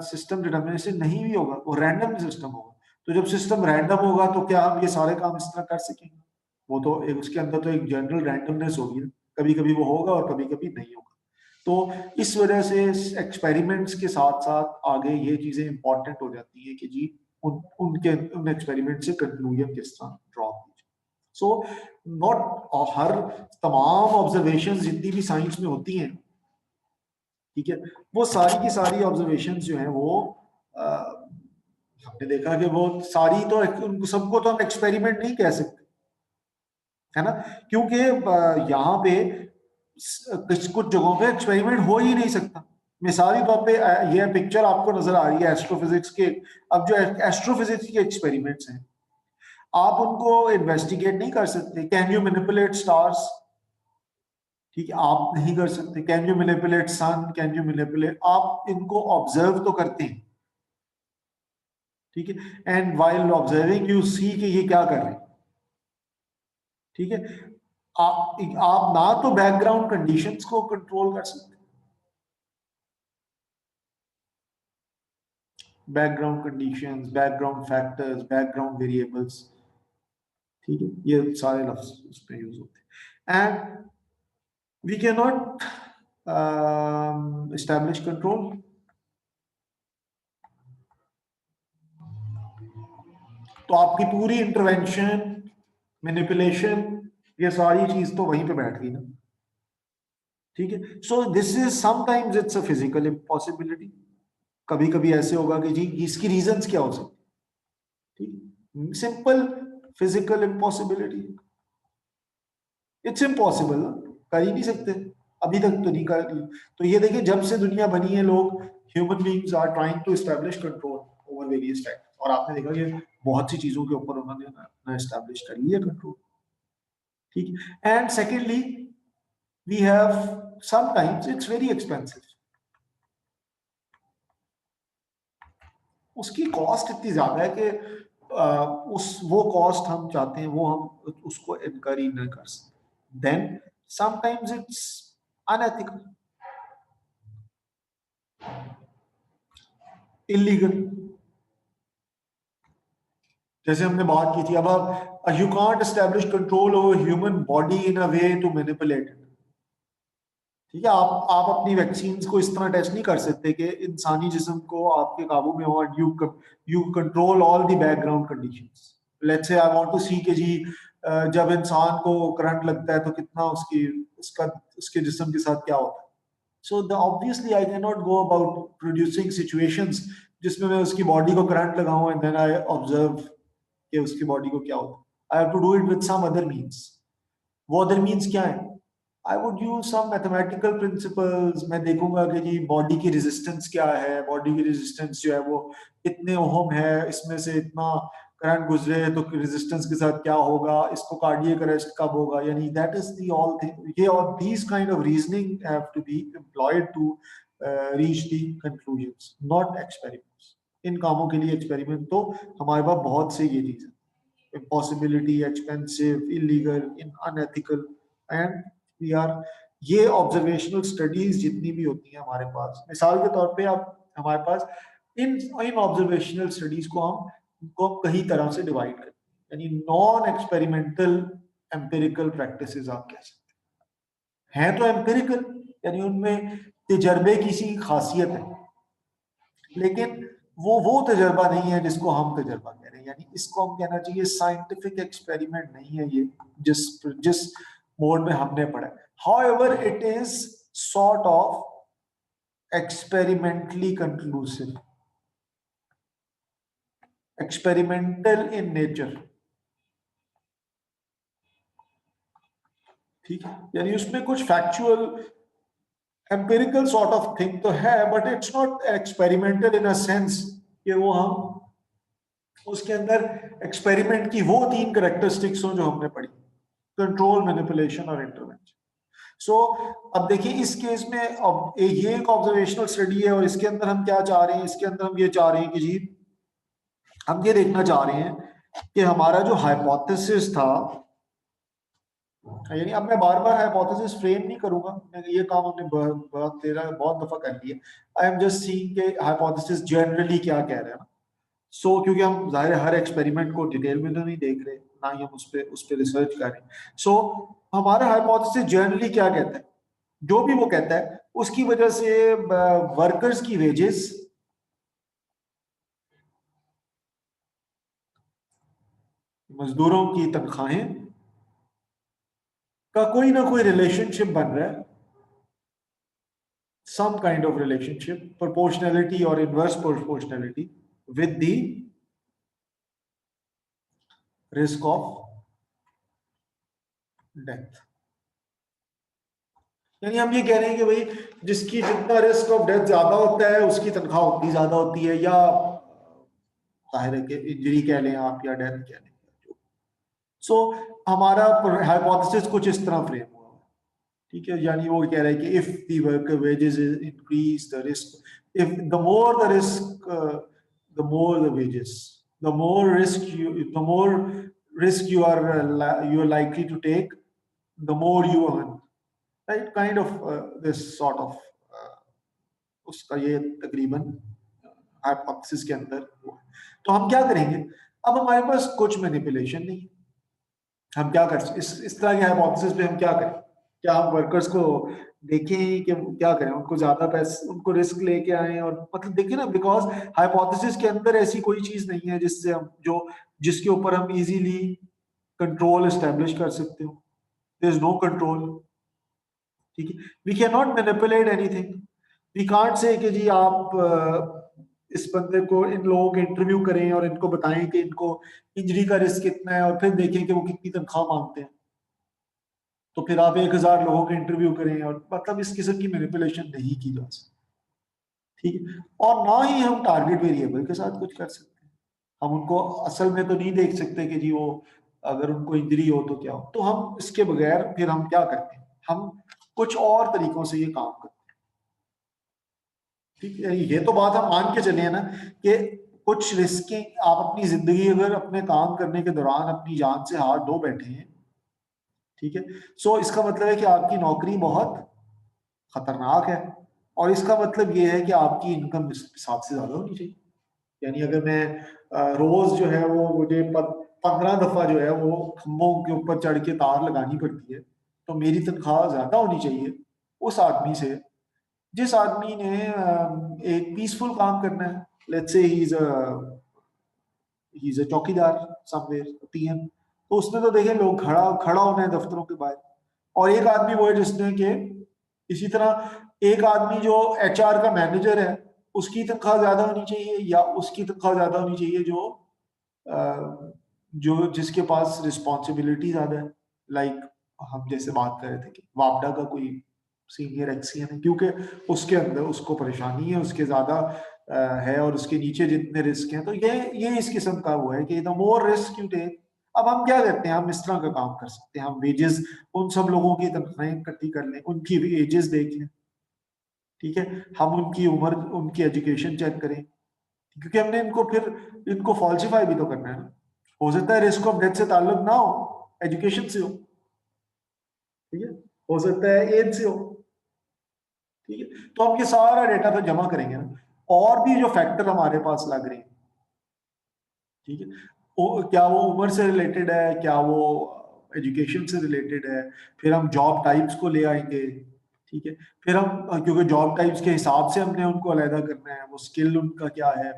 सिस्टम डिटर्मिनिस्टिक नहीं भी होगा, वो रैंडम सिस्टम होगा। तो जब सिस्टम रैंडम होगा तो क्या हम ये सारे काम इस तरह कर सकेंगे? वो तो एक उसके अंदर तो एक जनरल रैंडमनेस होगी ना, कभी कभी वो होगा और कभी कभी नहीं होगा। तो इस वजह से एक्सपेरिमेंट्स के साथ साथ आगे ये चीजें इंपॉर्टेंट हो जाती है कि जी उन एक्सपेरिमेंट से कंक्लूजन किस तरह ड्रॉ कीजिए। सो नॉट हर तमाम ऑब्जर्वेशन जितनी भी साइंस में होती हैं, ठीक है, वो सारी की सारी ऑब्जर्वेशन जो है वो हमने देखा कि वो सारी तो उनको सबको तो हम एक्सपेरिमेंट नहीं कह सकते, है ना, क्योंकि यहाँ पे कुछ जगहों पे एक्सपेरिमेंट हो ही नहीं सकता। मिसाली तौर पे ये पिक्चर आपको नजर आ रही है एस्ट्रोफिजिक्स के। अब जो एस्ट्रोफिजिक्स के एक्सपेरिमेंट्स हैं, आप उनको इन्वेस्टिगेट नहीं कर सकते। Can you manipulate stars? ठीक है, आप नहीं कर सकते। Can you manipulate sun? Can you manipulate? आप इनको ऑब्जर्व तो करते हैं, ठीक है, and while observing you see कि ये क्या कर रहे हैं, ठीक है। आप ना तो बैकग्राउंड कंडीशंस को कंट्रोल कर सकते, background conditions, background factors, background variables, ठीक है, ये सारे लफ्ज उस पे यूज होते हैं। And we can not establish control. तो आपकी पूरी इंटरवेंशन, मैनिपुलेशन, ये सारी चीज तो वहीं पे बैठ गई ना, ठीक है। So this is sometimes it's a physical impossibility. कभी कभी ऐसे होगा कि जी इसकी रीजंस क्या हो सकती, ठीक, simple physical impossibility, it's impossible ना, कर ही नहीं सकते, अभी तक तो नहीं कर। तो ये देखिए, जब से दुनिया बनी है, लोग human beings are trying to establish control over various factors, और आपने देखा कि बहुत सी चीजों के ऊपर उन्होंने अपना एस्टैब्लिश कर लिया कंट्रोल, ठीक है। And secondly we have sometimes it's very expensive, उसकी कॉस्ट इतनी ज्यादा है कि वो कॉस्ट हम चाहते हैं वो हम उसको इनकर ही नहीं कर सकते, then sometimes it's unethical, illegal. जैसे हमने बात की थी, अब आप you can't establish control over human body in a way to manipulate, ठीक है। आप अपनी वैक्सीन को इस तरह टेस्ट नहीं कर सकते कि इंसानी जिस्म को आपके काबू में हो, you control all the background conditions. Let's say I want to see कि जी जब इंसान को करंट लगता है तो कितना उसके जिस्म के साथ क्या होता है। So the obviously I can not go about producing situations जिसमें मैं उसकी बॉडी को करंट लगाऊं एंड देन आई ऑब्जर्व कि उसकी बॉडी को क्या होता है। I have to do it with some other means. वो अदर मींस क्या है? I would use some mathematical principles. मैं देखूंगा कि जी बॉडी की रेजिस्टेंस क्या है, बॉडी की रेजिस्टेंस जो है वो इतने ओहम है, इसमें से इतना करंट गुजरे तो रेजिस्टेंस के साथ क्या होगा, इसको कार्डियक अरेस्ट कब होगा, यानी that is the all thing. ये और these kind of reasoning have to be employed to reach the conclusions, not experiments. इन कामों के लिए एक्सपेरिमेंट तो हमारे पास बहुत से ये चीजें, impossibility, expensive, illegal, unethical, and we are, ये ऑब्जर्वेशनल स्टडीज जितनी भी होती हैं हमारे पास, मिसाल के तौर पे आप हमारे पास इन ऑब्जर्वेशनल स्टडीज को हम कई तरह से डिवाइड करते हैं, यानी नॉन एक्सपेरिमेंटल एम्पिरिकल प्रैक्टिसेस आप कह सकते हैं तो एम्पिरिकल, यानी उनमें तजर्बे की सी खासियत है, लेकिन वो तजर्बा नहीं है जिसको हम तजर्बा कह रहे हैं, यानी इसको हम कहना चाहिए साइंटिफिक एक्सपेरिमेंट नहीं है ये, जिस मोड में हमने पढ़ा है। However it is sort of experimentally conclusive, experimental in nature, ठीक है, यानी उसमें कुछ factual empirical sort of thing तो है, but it's not experimental in a sense कि वो हम उसके अंदर एक्सपेरिमेंट की वो 3 कैरेक्टरिस्टिक्स हो जो हमने पढ़ी, कंट्रोल, मैनिपुलेशन और इंटरवेंशन। सो अब देखिए इस केस में अब ये एक ऑब्जर्वेशनल स्टडी है और इसके अंदर हम क्या चाह रहे हैं, इसके अंदर हम ये चाह रहे हैं कि जी हम ये देखना चाह रहे हैं कि हमारा जो हाइपोथेसिस था, यानी अब मैं बार बार हाइपोथेसिस फ्रेम नहीं करूंगा, ये काम हमने बहुत दफा कर लिया। आई एम जस्ट सीइंग के हाइपोथेसिस जनरली क्या कह रहे हैं। सो क्योंकि हम जाहिर है हर एक्सपेरिमेंट को डिटेल में तो नहीं देख रहे, ना ही हम उस पर रिसर्च कर रहे हैं। सो हमारा हाइपोथेसिस जनरली क्या कहता है, जो भी वो कहता है उसकी वजह से वर्कर्स की वेजेस मजदूरों की तनख्वाहें का कोई ना कोई रिलेशनशिप बन रहा है, some kind of relationship, proportionality or inverse proportionality with the risk of death। यानी हम ये कह रहे हैं कि भाई जिसकी जितना रिस्क ऑफ डेथ ज्यादा होता है उसकी तनख्वाह उतनी ज्यादा होती है, या जाहिर है कि इंजरी कह लें आप या डेथ कह लें। सो हमारा हाइपोथेसिस कुछ इस तरह फ्रेम हुआ है, ठीक है। यानी वो कह रहा है कि if the worker wages increase the risk, if the more the risk, the more the wages, the more risk you are likely to take, the more you earn, right? Kind of this sort of उसका ये तकरीबन hypothesis के अंदर हुआ। तो हम क्या करेंगे, अब हमारे पास कुछ मैनिपुलेशन नहीं है, हम क्या कर इस तरह के हाइपोथेसिस पे हम क्या करें, क्या हम वर्कर्स को देखें कि क्या करें, उनको ज्यादा पैसे, उनको रिस्क लेके आए, और मतलब देखिए ना, बिकॉज हाइपोथेसिस के अंदर ऐसी कोई चीज नहीं है जिससे हम जिसके ऊपर हम इजीली कंट्रोल एस्टेब्लिश कर सकते हो। देयर इज नो कंट्रोल, ठीक है। We can not manipulate anything. We can't say कि जी आप इस बंदे को, इन लोगों के इंटरव्यू करें और इनको बताएं कि इनको इंजरी का रिस्क कितना है और फिर देखें कि वो कितनी तनख्वाह मांगते हैं, तो फिर आप 1000 लोगों के इंटरव्यू करें, और मतलब इस किस्म की मैनिपुलेशन नहीं की जा सकती, ठीक है। और ना ही हम टारगेट वेरिएबल के साथ कुछ कर सकते हैं, हम उनको असल में तो नहीं देख सकते कि जी वो अगर उनको इंजरी हो तो क्या हो। तो हम इसके बगैर फिर हम क्या करते हैं, हम कुछ और तरीकों से ये काम करते हैं, ठीक है। ये तो बात हम मान के चले हैं ना कि कुछ रिस्कें, आप अपनी जिंदगी अगर अपने काम करने के दौरान अपनी जान से हाथ धो बैठे हैं, ठीक है, सो इसका मतलब है कि आपकी नौकरी बहुत खतरनाक है, और इसका मतलब ये है कि आपकी इनकम इस हिसाब से ज्यादा होनी चाहिए। यानी अगर मैं रोज जो है वो मुझे 15 दफा जो है वो खंभों के ऊपर चढ़ के तार लगानी पड़ती है, तो मेरी तनख्वाह ज्यादा होनी चाहिए उस आदमी से जिस आदमी ने एक पीसफुल काम करना है। Let's say he is a चौकीदार समवेयर, पीएम, तो उसमें तो देखें लोग खड़ा होना है दफ्तरों के बाहर, और एक आदमी वो है जिसने कि इसी तरह एक आदमी जो एचआर का मैनेजर है उसकी तनख्वाह ज्यादा होनी चाहिए, या उसकी तनख्वाह ज्यादा होनी चाहिए जो जिसके पास रिस्पॉन्सिबिलिटी ज्यादा है। लाइक हम जैसे बात कर रहे थे कि वापडा का कोई सीनियर एक्सीएन है, क्योंकि उसके अंदर उसको परेशानी है, उसके ज्यादा है, और उसके नीचे जितने रिस्क हैं, तो ये इस किस्म का हुआ है कि the more risk you take. अब हम क्या करते हैं, हम इस तरह का काम कर सकते हैं, हम वेजेस, उन सब लोगों की तनख्वाहें इकट्ठी कर लें, उनकी वेजेस देख लें, ठीक है, हम उनकी उम्र, उनकी एजुकेशन चेक करें, क्योंकि हमने इनको फॉल्सिफाई भी तो करना है ना। हो सकता है रिस्क ऑफ डेथ से ताल्लुक ना हो, एजुकेशन से हो, ठीक है, हो सकता है एज से हो, ठीक है। तो हम ये सारा डेटा तो जमा करेंगे ना, और भी जो फैक्टर हमारे पास लग रहे हैं, ठीक है, क्या वो उम्र से रिलेटेड है, क्या वो एजुकेशन से रिलेटेड है, फिर हम जॉब टाइप्स को ले आएंगे, ठीक है, फिर हम क्योंकि जॉब टाइप्स के हिसाब से हमने उनको अलग करना है, वो स्किल उनका क्या है,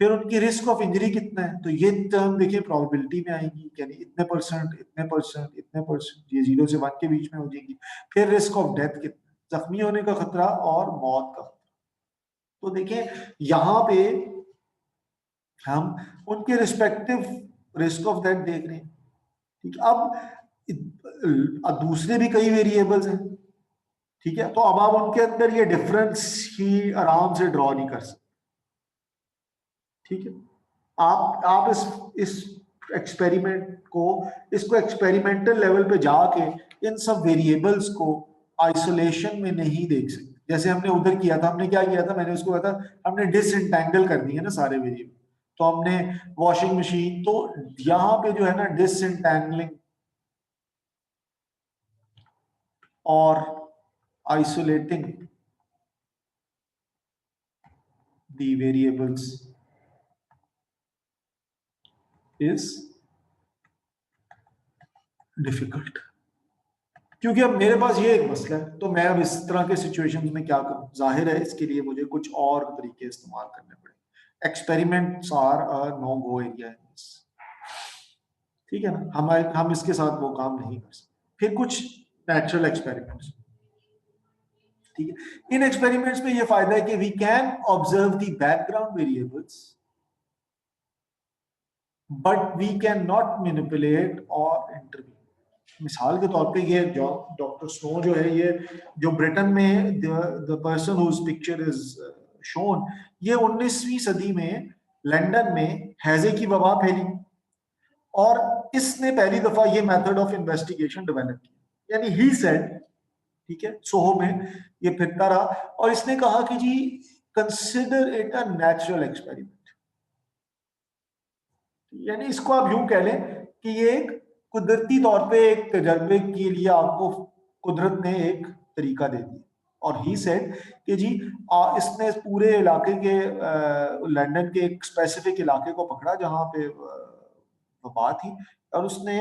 फिर उनकी रिस्क ऑफ इंजरी कितना है, तो ये टर्म देखिए प्रोबेबिलिटी में आएंगी, यानी इतने परसेंट, इतने परसेंट, इतने परसेंट, ये 0 से 1 के बीच में हो जाएगी। फिर रिस्क ऑफ डेथ कितना, जख्मी होने का खतरा और मौत का। तो देखिए यहाँ पे हम उनके रिस्पेक्टिव रिस्क ऑफ डेथ देख रहे हैं, ठीक है। अब दूसरे भी कई वेरिएबल्स हैं, ठीक है, तो अब आप उनके अंदर ये डिफरेंस ही आराम से ड्रॉ नहीं कर सकते, ठीक है। आप इस एक्सपेरिमेंट को, इसको एक्सपेरिमेंटल लेवल पे जाके इन सब वेरिएबल्स को आइसोलेशन में नहीं देख सकते। जैसे हमने उधर किया था, हमने क्या किया था, मैंने उसको कहा था हमने डिसएंटेंगल कर दिए ना सारे वेरिएबल, तो हमने वॉशिंग मशीन, तो यहां पे जो है ना डिसएंटेंगलिंग और isolating the variables is difficult, क्योंकि अब मेरे पास ये एक मसला है, तो मैं अब इस तरह के सिचुएशंस में क्या करूं, जाहिर है इसके लिए मुझे कुछ और तरीके इस्तेमाल करने पड़े। Experiments are a no go area, ठीक है ना, हम इसके साथ वो काम नहीं कर सकते। फिर कुछ नेचुरल एक्सपेरिमेंट्स, ठीक है। इन एक्सपेरिमेंट्स में ये फायदा है कि we can observe the background variables but we can not manipulate और इंटरव्यू। मिसाल के तौर पे ये जो डॉक्टर स्नो जो है, ये जो ब्रिटेन में the person whose picture is shown, ये 19वीं सदी में लंदन में हैजे की वबा फैली और इसने पहली दफा ये मेथड ऑफ इन्वेस्टिगेशन डेवलप किया। यानी ही सेड, ठीक है, सोहो में ये फिरता रहा और इसने कहा कि जी consider it a natural experiment. यानी इसको आप यूं कह लें कि ये एक कुदरती तौर पे एक तजर्बे के लिए आपको कुदरत ने एक तरीका दे दिया। और ही सेड कि जी इसने पूरे इलाके के लंदन के एक स्पेसिफिक इलाके को पकड़ा जहां पे वबा थी, और उसने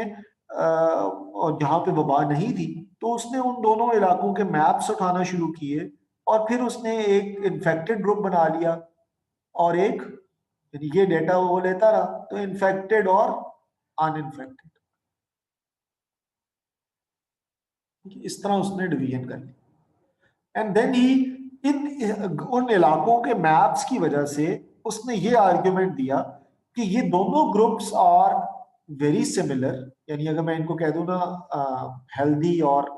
और जहां पे वबा नहीं थी तो उसने उन दोनों इलाकों के मैप्स उठाना शुरू किए और फिर उसने एक इन्फेक्टेड ग्रुप बना लिया और एक, ये डेटा वो लेता रहा, तो इन्फेक्टेड और अनइन्फेक्टेड, इस तरह उसने डिवीजन कर लिया। एंड देन ही इन उन इलाकों के मैप्स की वजह से उसने ये आर्ग्यूमेंट दिया कि ये दोनों ग्रुप्स आर वेरी सिमिलर। यानी अगर मैं इनको कह दूं ना हेल्दी और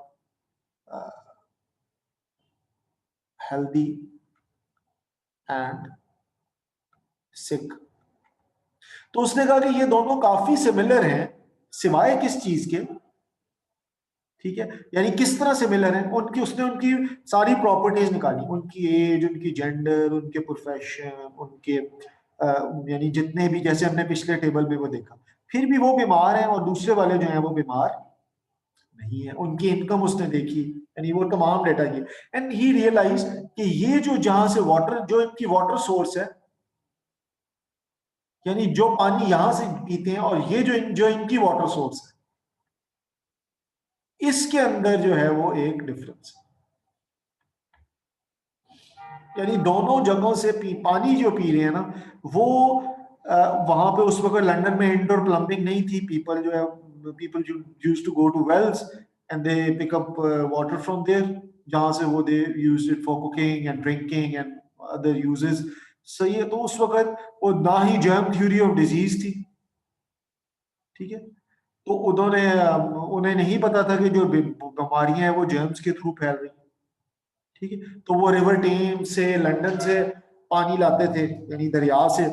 हेल्दी एंड सिक, तो उसने कहा कि ये दोनों काफी सिमिलर हैं सिवाय किस चीज के, ठीक है। यानी किस तरह सिमिलर है उनकी, उसने उनकी सारी प्रॉपर्टीज निकाली, उनकी एज, उनकी जेंडर, उनके प्रोफेशन, उनके यानी जितने भी, जैसे हमने पिछले टेबल में वो देखा, फिर भी वो बीमार हैं और दूसरे वाले जो हैं वो बीमार नहीं है। उनकी इनकम उसने देखी, यानी वो तमाम डेटा की, एंड ही रियलाइज कि ये जो जहां से वाटर, जो इनकी वाटर सोर्स है, यानी जो पानी यहां से पीते हैं और ये जो इनकी वाटर सोर्स है, इसके अंदर जो है वो एक डिफरेंस है। यानी दोनों जगहों से पानी जो पी रहे हैं ना वो वहां पे उस वक्त लंदन में इंडोर प्लम्बिंग नहीं थी। पीपल जो है, people used to go to wells and they pick up water from there, जहां से वो they used it for cooking and drinking and other uses. सही है, तो उस वक्त वो ना ही जर्म थ्योरी ऑफ डिजीज थी, ठीक है। तो उन्होंने उन्हें नहीं पता था कि जो बीमारियां हैं वो जर्म्स के थ्रू फैल रही, ठीक है। तो वो रिवर टेम्स से, लंदन से पानी लाते थे, यानी दरिया से,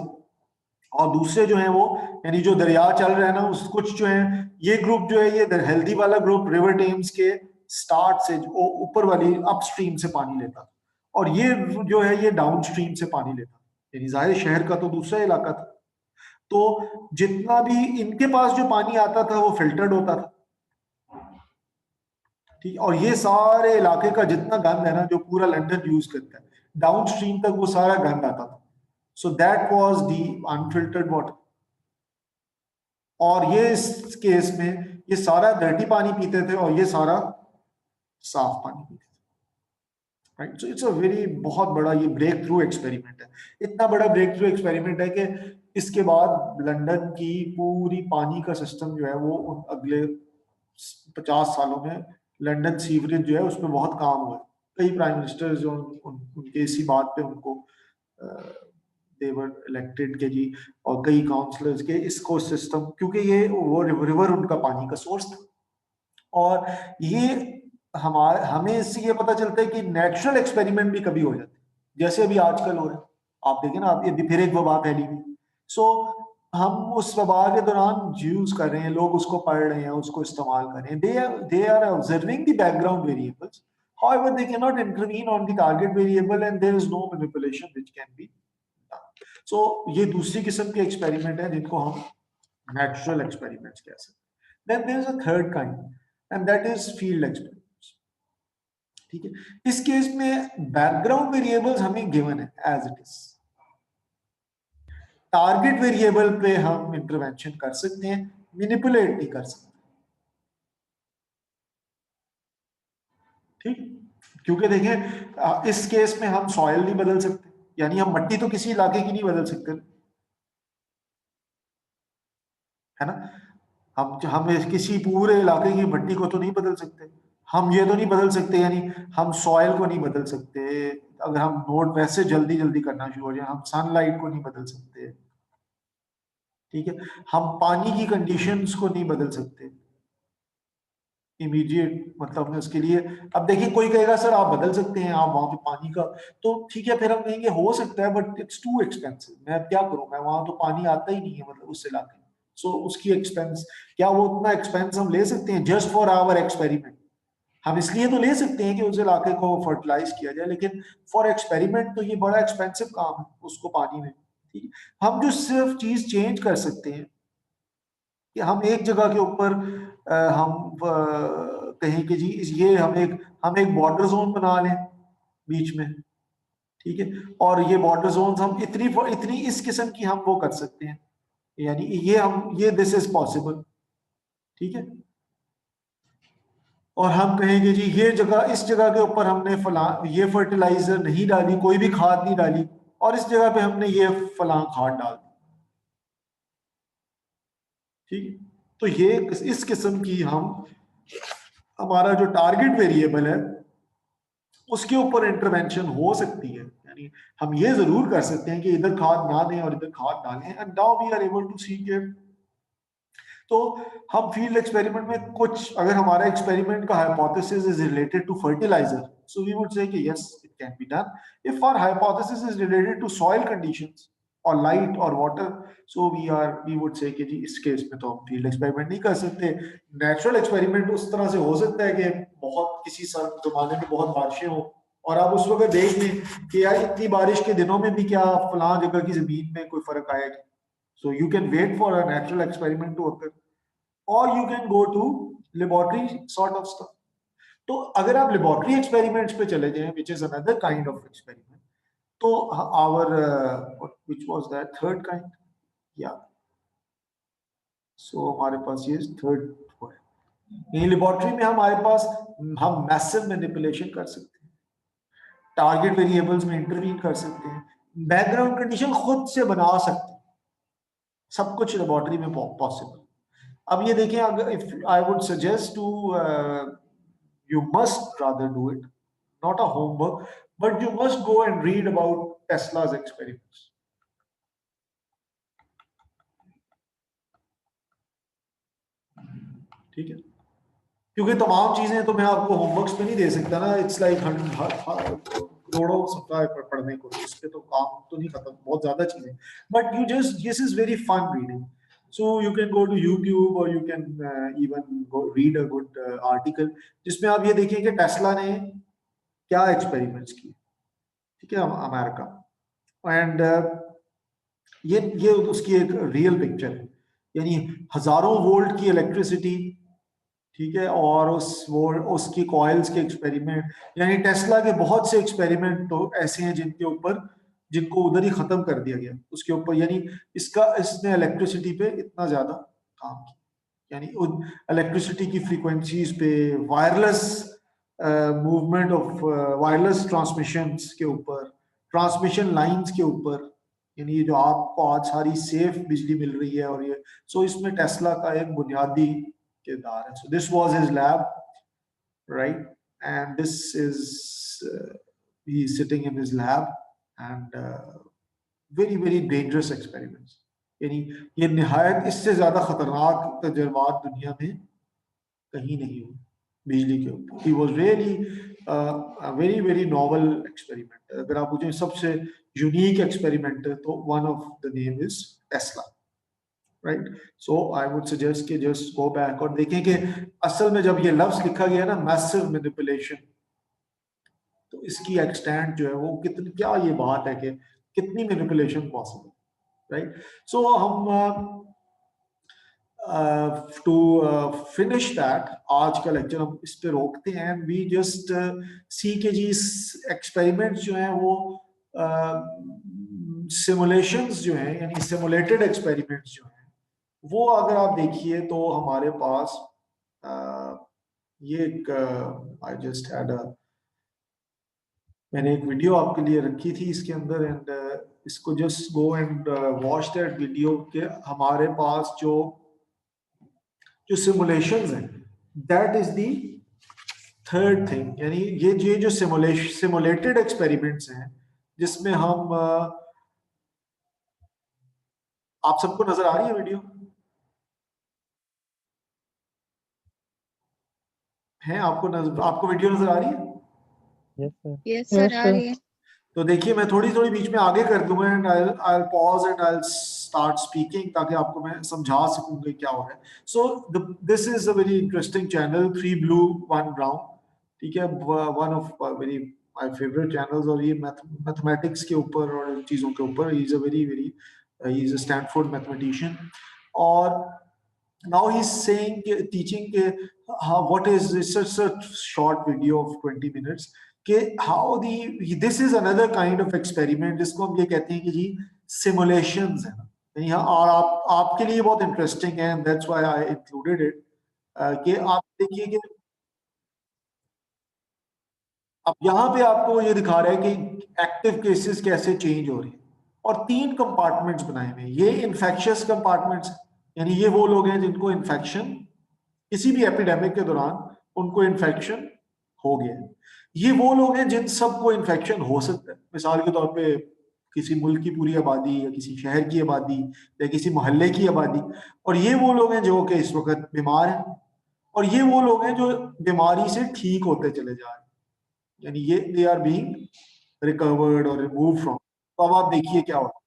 और दूसरे जो है वो, यानी जो दरिया चल रहा है ना, उस कुछ जो है ये ग्रुप जो है, ये हेल्दी वाला ग्रुप रिवर टेम्स के स्टार्ट से ऊपर वाली अपस्ट्रीम से पानी लेता, और ये जो है ये डाउन स्ट्रीम से पानी लेता, यानी जाहिर शहर का तो दूसरा इलाका था। तो जितना भी इनके पास जो पानी आता था वो फिल्टर्ड होता था, ठीक। और ये सारे इलाके का जितना गंद है ना, जो पूरा लंदन यूज करता है, डाउन स्ट्रीम तक वो सारा गंद आता था। So that was the unfiltered water. और ये इस केस में ये सारा डर्टी पानी पीते थे और ये सारा साफ पानी पीते थे, right. So it's a very बहुत बड़ा ये ब्रेक थ्रू एक्सपेरिमेंट है। इतना बड़ा ब्रेक थ्रू एक्सपेरिमेंट है कि इसके बाद लंदन की पूरी पानी का सिस्टम जो है वो अगले 50 सालों में लंदन सीवरेज जो है उसमें बहुत काम हुआ है। कई प्राइम मिनिस्टर्स जो उनके इसी बात पे उनको देवर इलेक्टेड के जी, और कई काउंसलर्स के इसको सिस्टम, क्योंकि ये वो रिवर उनका पानी का सोर्स था। और ये हमें इससे ये पता चलता है कि नेचुरल एक्सपेरिमेंट भी कभी हो जाते हैं, जैसे अभी आजकल हो रहा है। आप देखें ना, आप अभी फिर एक वबा फैली हुई, सो हम उस वबा के दौरान यूज कर रहे हैं, लोग उसको पढ़ रहे हैं, उसको इस्तेमाल कर रहे हैं, they are observing the background variables, However, they cannot intervene on the target variable and there is no manipulation which can be done. So ये दूसरी किस्म के एक्सपेरिमेंट है जिनको हम नेचुरल एक्सपेरिमेंट्स कह सकते हैं. Then there is a third kind and that is field experiments. ठीक है, इस केस में बैकग्राउंड वेरिएबल्स हमें गिवन है as it is. Target variable पे हम इंटरवेंशन कर सकते हैं, मैनिपुलेट नहीं कर सकते. ठीक, क्योंकि देखें इस केस में हम सॉइल नहीं बदल सकते, यानी हम मट्टी तो किसी इलाके की नहीं बदल सकते, है ना. हम किसी पूरे इलाके की मट्टी को तो नहीं बदल सकते. हम ये तो नहीं बदल सकते, यानी हम सॉइल को नहीं बदल सकते. अगर हम नोट वैसे जल्दी जल्दी करना शुरू हो जाए, हम सनलाइट को नहीं बदल सकते. ठीक है, हम पानी की कंडीशंस को नहीं बदल सकते इमीडिएट, मतलब उसके लिए. अब देखिए कोई कहेगा सर आप बदल सकते हैं, आप वहां पे पानी का, तो ठीक है, फिर हम कहेंगे हो सकता है बट इट्स टू एक्सपेंसिव. मैं क्या करूं, मैं वहां तो पानी आता ही नहीं है मतलब उस इलाके में. सो उसकी एक्सपेंस, क्या वो उतना एक्सपेंस हम ले सकते हैं जस्ट फॉर आवर एक्सपेरिमेंट? हम इसलिए तो ले सकते हैं कि उस इलाके को फर्टिलाइज किया जाए, लेकिन फॉर एक्सपेरिमेंट तो ये बड़ा एक्सपेंसिव काम है उसको पानी में. ठीक, हम जो सिर्फ चीज चेंज कर सकते हैं कि हम एक जगह के ऊपर हम कहें कि जी ये हम एक बॉर्डर जोन बना लें बीच में. ठीक है, और ये बॉर्डर जोन हम इतनी इस किस्म की हम वो कर सकते हैं, यानी ये दिस इज पॉसिबल. ठीक है, और हम कहेंगे जी ये जगह, इस जगह के ऊपर हमने ये फर्टिलाइजर नहीं डाली, कोई भी खाद नहीं डाली, और इस जगह पे हमने ये फलां खाद डाल दी. ठीक, तो ये इस किस्म की हमारा जो टारगेट वेरिएबल है उसके ऊपर इंटरवेंशन हो सकती है. यानी हम ये जरूर कर सकते हैं कि इधर खाद ना दें और इधर खाद डालें. And now we are able to see के, तो हम फील्ड एक्सपेरिमेंट में कुछ, अगर हमारा एक्सपेरिमेंट का hypothesis is related to fertiliser, so we would say कि yes it can be done. If our hypothesis is related to soil conditions और लाइट और water, so we would say कि जी इस केस में तो हम फील्ड एक्सपेरिमेंट नहीं कर सकते. नेचुरल एक्सपेरिमेंट उस तरह से हो सकता है कि बहुत किसी जमाने में बहुत बारिशें हो और आप उस वक्त देख लें कि यार इतनी बारिश के दिनों में भी क्या फलां जगह की जमीन में कोई फर्क आएगा. So you can wait for a natural experiment to occur, or you can go to laboratory sort of stuff. तो अगर आप laboratory experiments पे चले जाएं, which is another kind of experiment, तो our which was that third kind, yeah. So हमारे पास ये third है. ये laboratory में हमारे पास हम massive manipulation कर सकते हैं, target variables में intervene कर सकते हैं, background condition खुद से बना सकते हैं, सब कुछ लेबोरेटरी में पॉसिबल. अब ये देखें, अगर if I would suggest to you must rather do it, not a homework, but you must go and read about Tesla's experiments. ठीक है, क्योंकि तमाम चीजें तो मैं आपको होमवर्क्स पे नहीं दे सकता ना. इट्स लाइक करोड़ों सप्ताह पढ़ने को, इस पे तो काम तो नहीं खत्म, बहुत ज्यादा चीजें. But you just, this is very fun reading. So you can go to YouTube or you can even go read a good article जिसमें आप ये देखिए कि टेस्ला ने क्या एक्सपेरिमेंट्स किए. ठीक है, अमेरिका, एंड ये उसकी एक रियल पिक्चर है. यानी हजारों वोल्ट की इलेक्ट्रिसिटी, ठीक है, और उसकी कॉइल्स के एक्सपेरिमेंट, यानी टेस्ला के बहुत से एक्सपेरिमेंट तो ऐसे हैं जिनको उधर ही खत्म कर दिया गया उसके ऊपर. यानी इसने इलेक्ट्रिसिटी पे इतना ज्यादा काम किया, यानी इलेक्ट्रिसिटी की फ्रीक्वेंसीज पे, wireless movement of wireless transmissions के ऊपर, ट्रांसमिशन लाइंस के ऊपर, यानी ये जो आपको आज सारी सेफ बिजली मिल रही है. और ये इसमें टेस्ला का एक बुनियादी किरदार है. So this was his lab, right? And this is he's sitting in his lab and very very dangerous experiments. यानी ये निहायत, इससे ज्यादा खतरनाक तजुर्बात दुनिया में कहीं नहीं हुए बिजली के ऊपर. He was really a very very novel experiment. अगर आप मुझे सबसे यूनिक एक्सपेरिमेंट है तो one of the name is Tesla. Right? So I would suggest कि just go back और देखें कि असल में जब ये लफ्ज लिखा गया ना, massive manipulation, तो इसकी एक्सटेंट जो है वो कितनी, क्या ये बात है कि कितनी मैनिपुलेशन पॉसिबल, राइट? सो हम टू फिनिश दैट आज का लेक्चर हम इस पे रोकते हैं, एंड वी जस्ट सी के जी एक्सपेरिमेंट्स जो हैं वो सिमुलेशंस जो हैं, यानी सिमुलेटेड एक्सपेरिमेंट्स जो हैं, वो अगर आप देखिए तो हमारे पास ये एक आई जस्ट हैड मैंने एक वीडियो आपके लिए रखी थी इसके अंदर, एंड इसको just go and watch that video के हमारे पास जो सिमुलेशंस हैं, that is the third thing, यानी ये जो सिमुलेटेड एक्सपेरिमेंट्स हैं जिसमें हम आप सबको नजर आ रही है वीडियो? है आपको वीडियो नजर आ रही है? Yes, sir. Yes, sir, आ रही है. तो देखिए मैं थोड़ी थोड़ी बीच में आगे कर दूंगा, and I pause and I start speaking, ताकि आपको मैं समझा सकूं कि क्या हो रहा है. So this is a very interesting channel, 3 blue 1 brown, ठीक है, one of very my favourite channels, और ये मैथमेटिक्स के ऊपर और चीजों के ऊपर, he is a very he is a Stanford mathematician, और now he's saying teaching what is, it's just a short video of 20 minutes कि how this is another kind of experiment जिसको हम ये कहते हैं कि जी simulations है ना, यानी और आपके लिए बहुत इंटरेस्टिंग है, and that's why I included it कि आप देखिए कि अब यहाँ पे आपको ये दिखा रहा है कि एक्टिव केसेस कैसे चेंज हो रही है, और 3 कंपार्टमेंट्स बनाए हुए हैं. ये इन्फेक्शियस कंपार्टमेंट्स, यानी ये वो लोग हैं जिनको इन्फेक्शन किसी भी एपिडेमिक के दौरान उनको इन्फेक्शन हो गया. ये वो लोग हैं जिन सबको इन्फेक्शन हो सकता है, मिसाल के तौर पे किसी मुल्क की पूरी आबादी, या किसी शहर की आबादी, या किसी मोहल्ले की आबादी. और ये वो लोग हैं जो कि इस वक्त बीमार हैं, और ये वो लोग हैं जो बीमारी से ठीक होते चले जा रहे हैं, यानी ये दे आर बीइंग रिकवर्ड और रिमूव फ्रॉम. तो अब आप देखिए क्या होता है.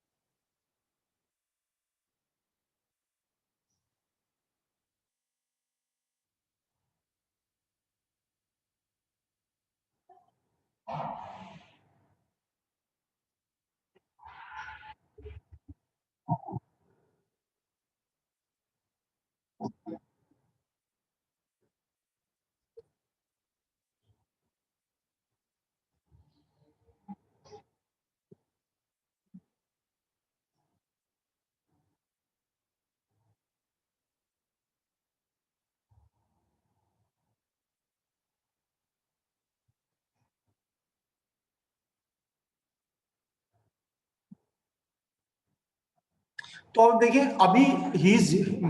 तो अब देखिए अभी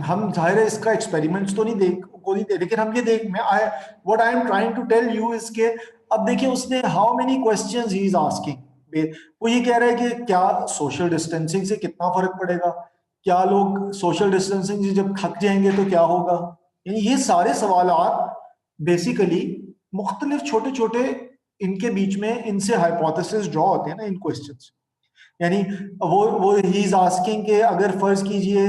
हम जाहिर है इसका एक्सपेरिमेंट्स तो नहीं देख, लेकिन हम ये देख मैं what I am trying to tell you is के अब देखिए उसने how many questions he is asking. वो ये कह रहा है कि क्या सोशल डिस्टेंसिंग से कितना फर्क पड़ेगा, क्या लोग सोशल डिस्टेंसिंग से जब थक जाएंगे तो क्या होगा, यानी ये सारे सवाल बेसिकली मुख्तलिफ छोटे छोटे इनके बीच में इनसे हाइपोथेसिस ड्रॉ होते हैं ना इन क्वेश्चंस. यानी वो ही इज आस्किंग के अगर फर्ज कीजिए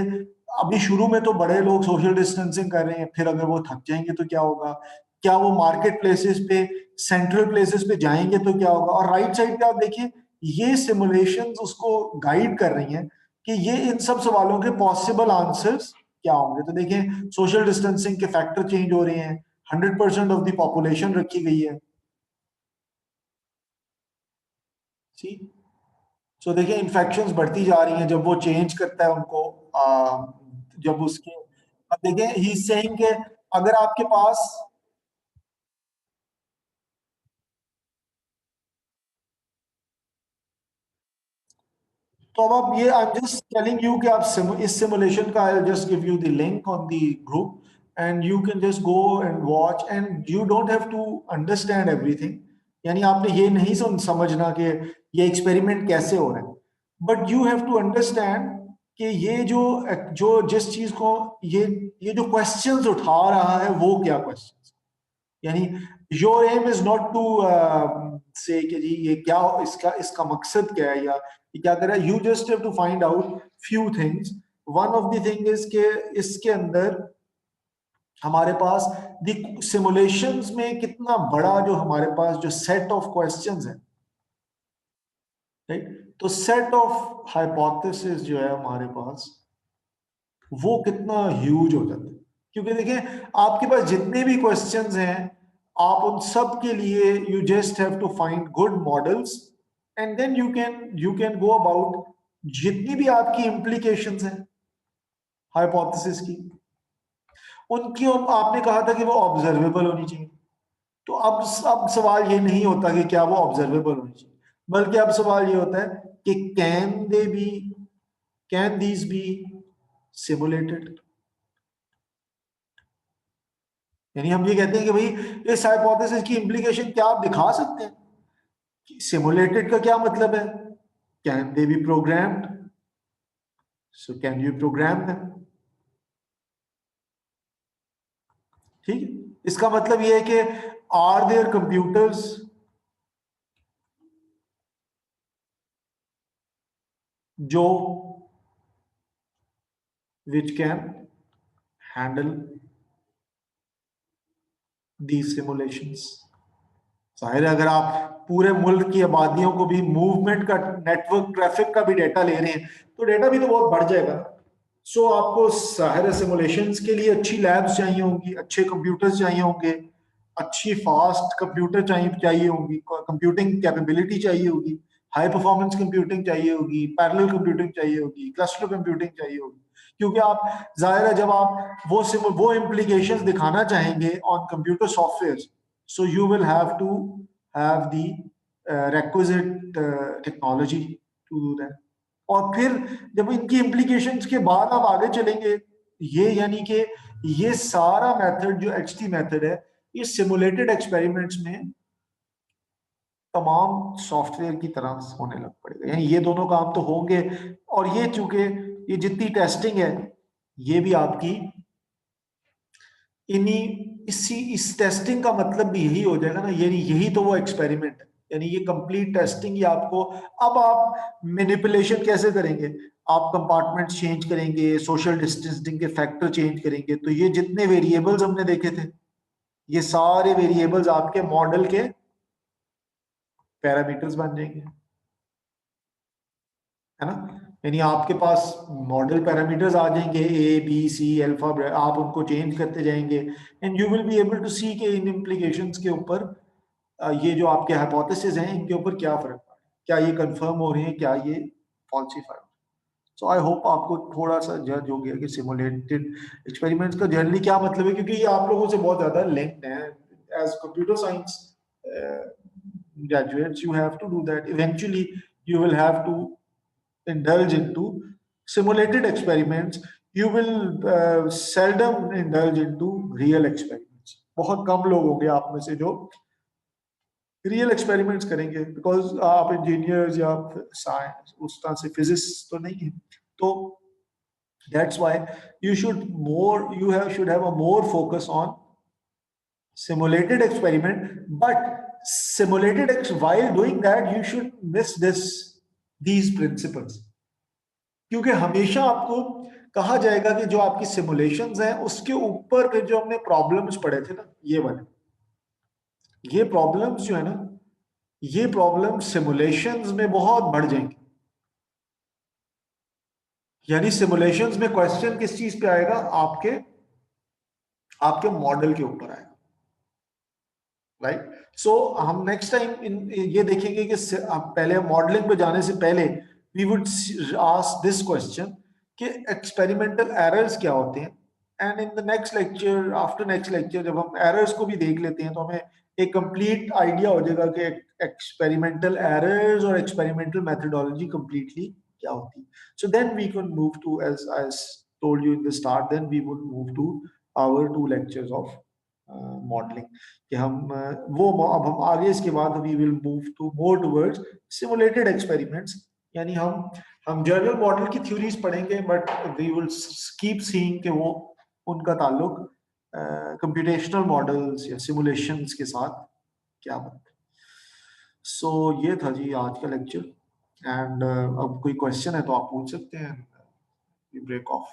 अभी शुरू में तो बड़े लोग सोशल डिस्टेंसिंग कर रहे हैं, फिर अगर वो थक जाएंगे तो क्या होगा, क्या वो मार्केट प्लेसेस पे सेंट्रल प्लेसेस पे जाएंगे तो क्या होगा. और राइट साइड पे आप देखिए ये सिमुलेशंस उसको गाइड कर रही हैं कि ये इन सब सवालों के पॉसिबल आंसर्स क्या होंगे. तो देखें सोशल डिस्टेंसिंग के फैक्टर चेंज हो रहे हैं, 100% ऑफ द पॉपुलेशन रखी गई है. ठीक. सो देखिए इन्फेक्शंस बढ़ती जा रही हैं जब वो चेंज करता है उनको, जब उसके अब देखिए ही सेइंग कि अगर आपके पास, तो अब आप ये I am just telling you कि आप इस सिमुलेशन का I just give you the link on the group, and you can just go and watch, and you don't have to understand everything, यानी आपने ये नहीं समझना कि ये एक्सपेरिमेंट कैसे हो रहा है, but you have to understand कि ये जो जो जिस चीज को ये जो क्वेश्चंस उठा रहा है वो क्या क्वेश्चंस, यानी your aim is not to say कि जी ये क्या इसका मकसद क्या है या ये क्या कर रहा है. You just have to find out few things. One of the thing is के इसके अंदर हमारे पास द सिमुलेशंस में कितना बड़ा जो हमारे पास जो सेट ऑफ क्वेश्चंस है, राइट? तो सेट ऑफ हाइपोथेसिस जो है हमारे पास वो कितना ह्यूज हो जाता है, क्योंकि देखिए आपके पास जितने भी क्वेश्चंस हैं आप उन सब के लिए you just have to find good models and then you can go about जितनी भी आपकी इम्प्लीकेशंस हैं हाइपोथेसिस की, उनकी आपने कहा था कि वो ऑब्जर्वेबल होनी चाहिए। तो अब सवाल ये नहीं होता कि क्या वो ऑब्जर्वेबल होनी चाहिए, बल्कि अब सवाल ये होता है कि कैन दीज बी सिमुलेटेड। यानी हम ये कहते हैं कि भाई इस हाइपोथेसिस की इंप्लीकेशन क्या आप दिखा सकते हैं। सिमुलेटेड का क्या मतलब है? Can they be programmed, so can you program them. ठीक है, इसका मतलब ये है कि आर देयर कंप्यूटर्स जो which can handle these simulations। जाहिर है अगर आप पूरे मुल्क की आबादियों को भी मूवमेंट का, नेटवर्क ट्रैफिक का भी डेटा ले रहे हैं तो डेटा भी तो बहुत बढ़ जाएगा। सो आपको जाहिर है सिमुलेशंस के लिए अच्छी लैब्स चाहिए होंगी, अच्छे कंप्यूटर्स चाहिए होंगे, अच्छी फास्ट कंप्यूटर चाहिए होंगी, कंप्यूटिंग कैपेबिलिटी चाहिए होगी, हाई परफॉर्मेंस कंप्यूटिंग चाहिए होगी, पैरेलल कंप्यूटिंग चाहिए होगी, क्लस्टर कंप्यूटिंग चाहिए होगी, क्योंकि आप जाहिर है जब आप वो इम्प्लीकेशंस दिखाना चाहेंगे on computer software, so you will have to have the requisite technology to do that। और फिर जब इनकी इम्प्लीकेशंस के बाद आप आगे चलेंगे, ये यानी कि ये सारा मेथड जो HT मेथड है ये सिमुलेटेड एक्सपेरिमेंट्स में तमाम सॉफ्टवेयर की तरह होने लग पड़ेगा, यानी ये दोनों काम तो होंगे। और ये चूंकि ये जितनी टेस्टिंग है ये भी आपकी इस टेस्टिंग का मतलब भी यही हो जाएगा ना, यानी यही तो वो एक्सपेरिमेंट है, यानी ये कंप्लीट टेस्टिंग ही आपको। अब आप मैनिपुलेशन कैसे करेंगे? आप कंपार्टमेंट चेंज करेंगे, सोशल डिस्टेंसिंग के फैक्टर चेंज करेंगे, तो ये जितने वेरिएबल्स हमने देखे थे ये सारे वेरिएबल्स आपके मॉडल के पैरामीटर्स बन जाएंगे, है ना? यानी आपके पास मॉडल पैरामीटर्स आ जाएंगे ए बी सी अल्फा, आप उनको चेंज करते जाएंगे and you will be able to see के इन इम्प्लीकेशंस के ऊपर ये जो आपके हाइपोथेसिस हैं इनके ऊपर क्या फर्क पड़ा है, क्या ये कंफर्म हो रहे हैं, क्या ये फॉल्सिफाई। सो आई होप आपको थोड़ा सा जज हो गया कि सिमुलेटेड एक्सपेरिमेंट्स का जनरली क्या मतलब है, क्योंकि ये आप लोगों से बहुत ज्यादा लिंक्ड है। As computer science graduates you have to do that, eventually you will have to indulge into simulated experiments, you will seldom indulge into real experiments। बहुत कम लोग होंगे आप में से जो रियल एक्सपेरिमेंट्स करेंगे, बिकॉज आप इंजीनियर्स या साइंस उस तरह से फिजिक्स तो नहीं है। तो that's why you should have a more focus on simulated experiment, but while doing that you should miss these principles, क्योंकि हमेशा आपको कहा जाएगा कि जो आपकी सिमुलेशंस हैं उसके ऊपर फिर जो हमने प्रॉब्लम्स पढ़े थे ना ये प्रॉब्लम्स जो है ना ये प्रॉब्लम्स सिमुलेशंस में बहुत बढ़ जाएंगे। यानी सिमुलेशंस में क्वेश्चन किस चीज पे आएगा? आपके मॉडल के ऊपर आएगा, राइट? सो हम नेक्स्ट टाइम ये देखेंगे कि पहले मॉडलिंग पे जाने से पहले we would ask this question कि एक्सपेरिमेंटल एरर्स क्या होते हैं, and in the next lecture, after next lecture जब हम एरर्स को भी देख लेते हैं तो हमें एक कंप्लीट आइडिया हो जाएगा कि एक्सपेरिमेंटल एरर्स और एक्सपेरिमेंटल मेथडोलॉजी कंप्लीटली क्या होती है। So then we can move to, as told you in the start, then we would move to our 2 lectures of modelling, कि हम अब हम आगे इसके बाद we will move to more towards simulated experiments. यानी हम जनरल मॉडल की थ्योरीज पढ़ेंगे, but we will keep seeing कि वो उनका ताल्लुक कंप्यूटेशनल मॉडल्स या सिमुलेशंस के साथ क्या बनता है। सो ये था जी आज का लेक्चर, एंड अब कोई क्वेश्चन है तो आप पूछ सकते हैं। Break of.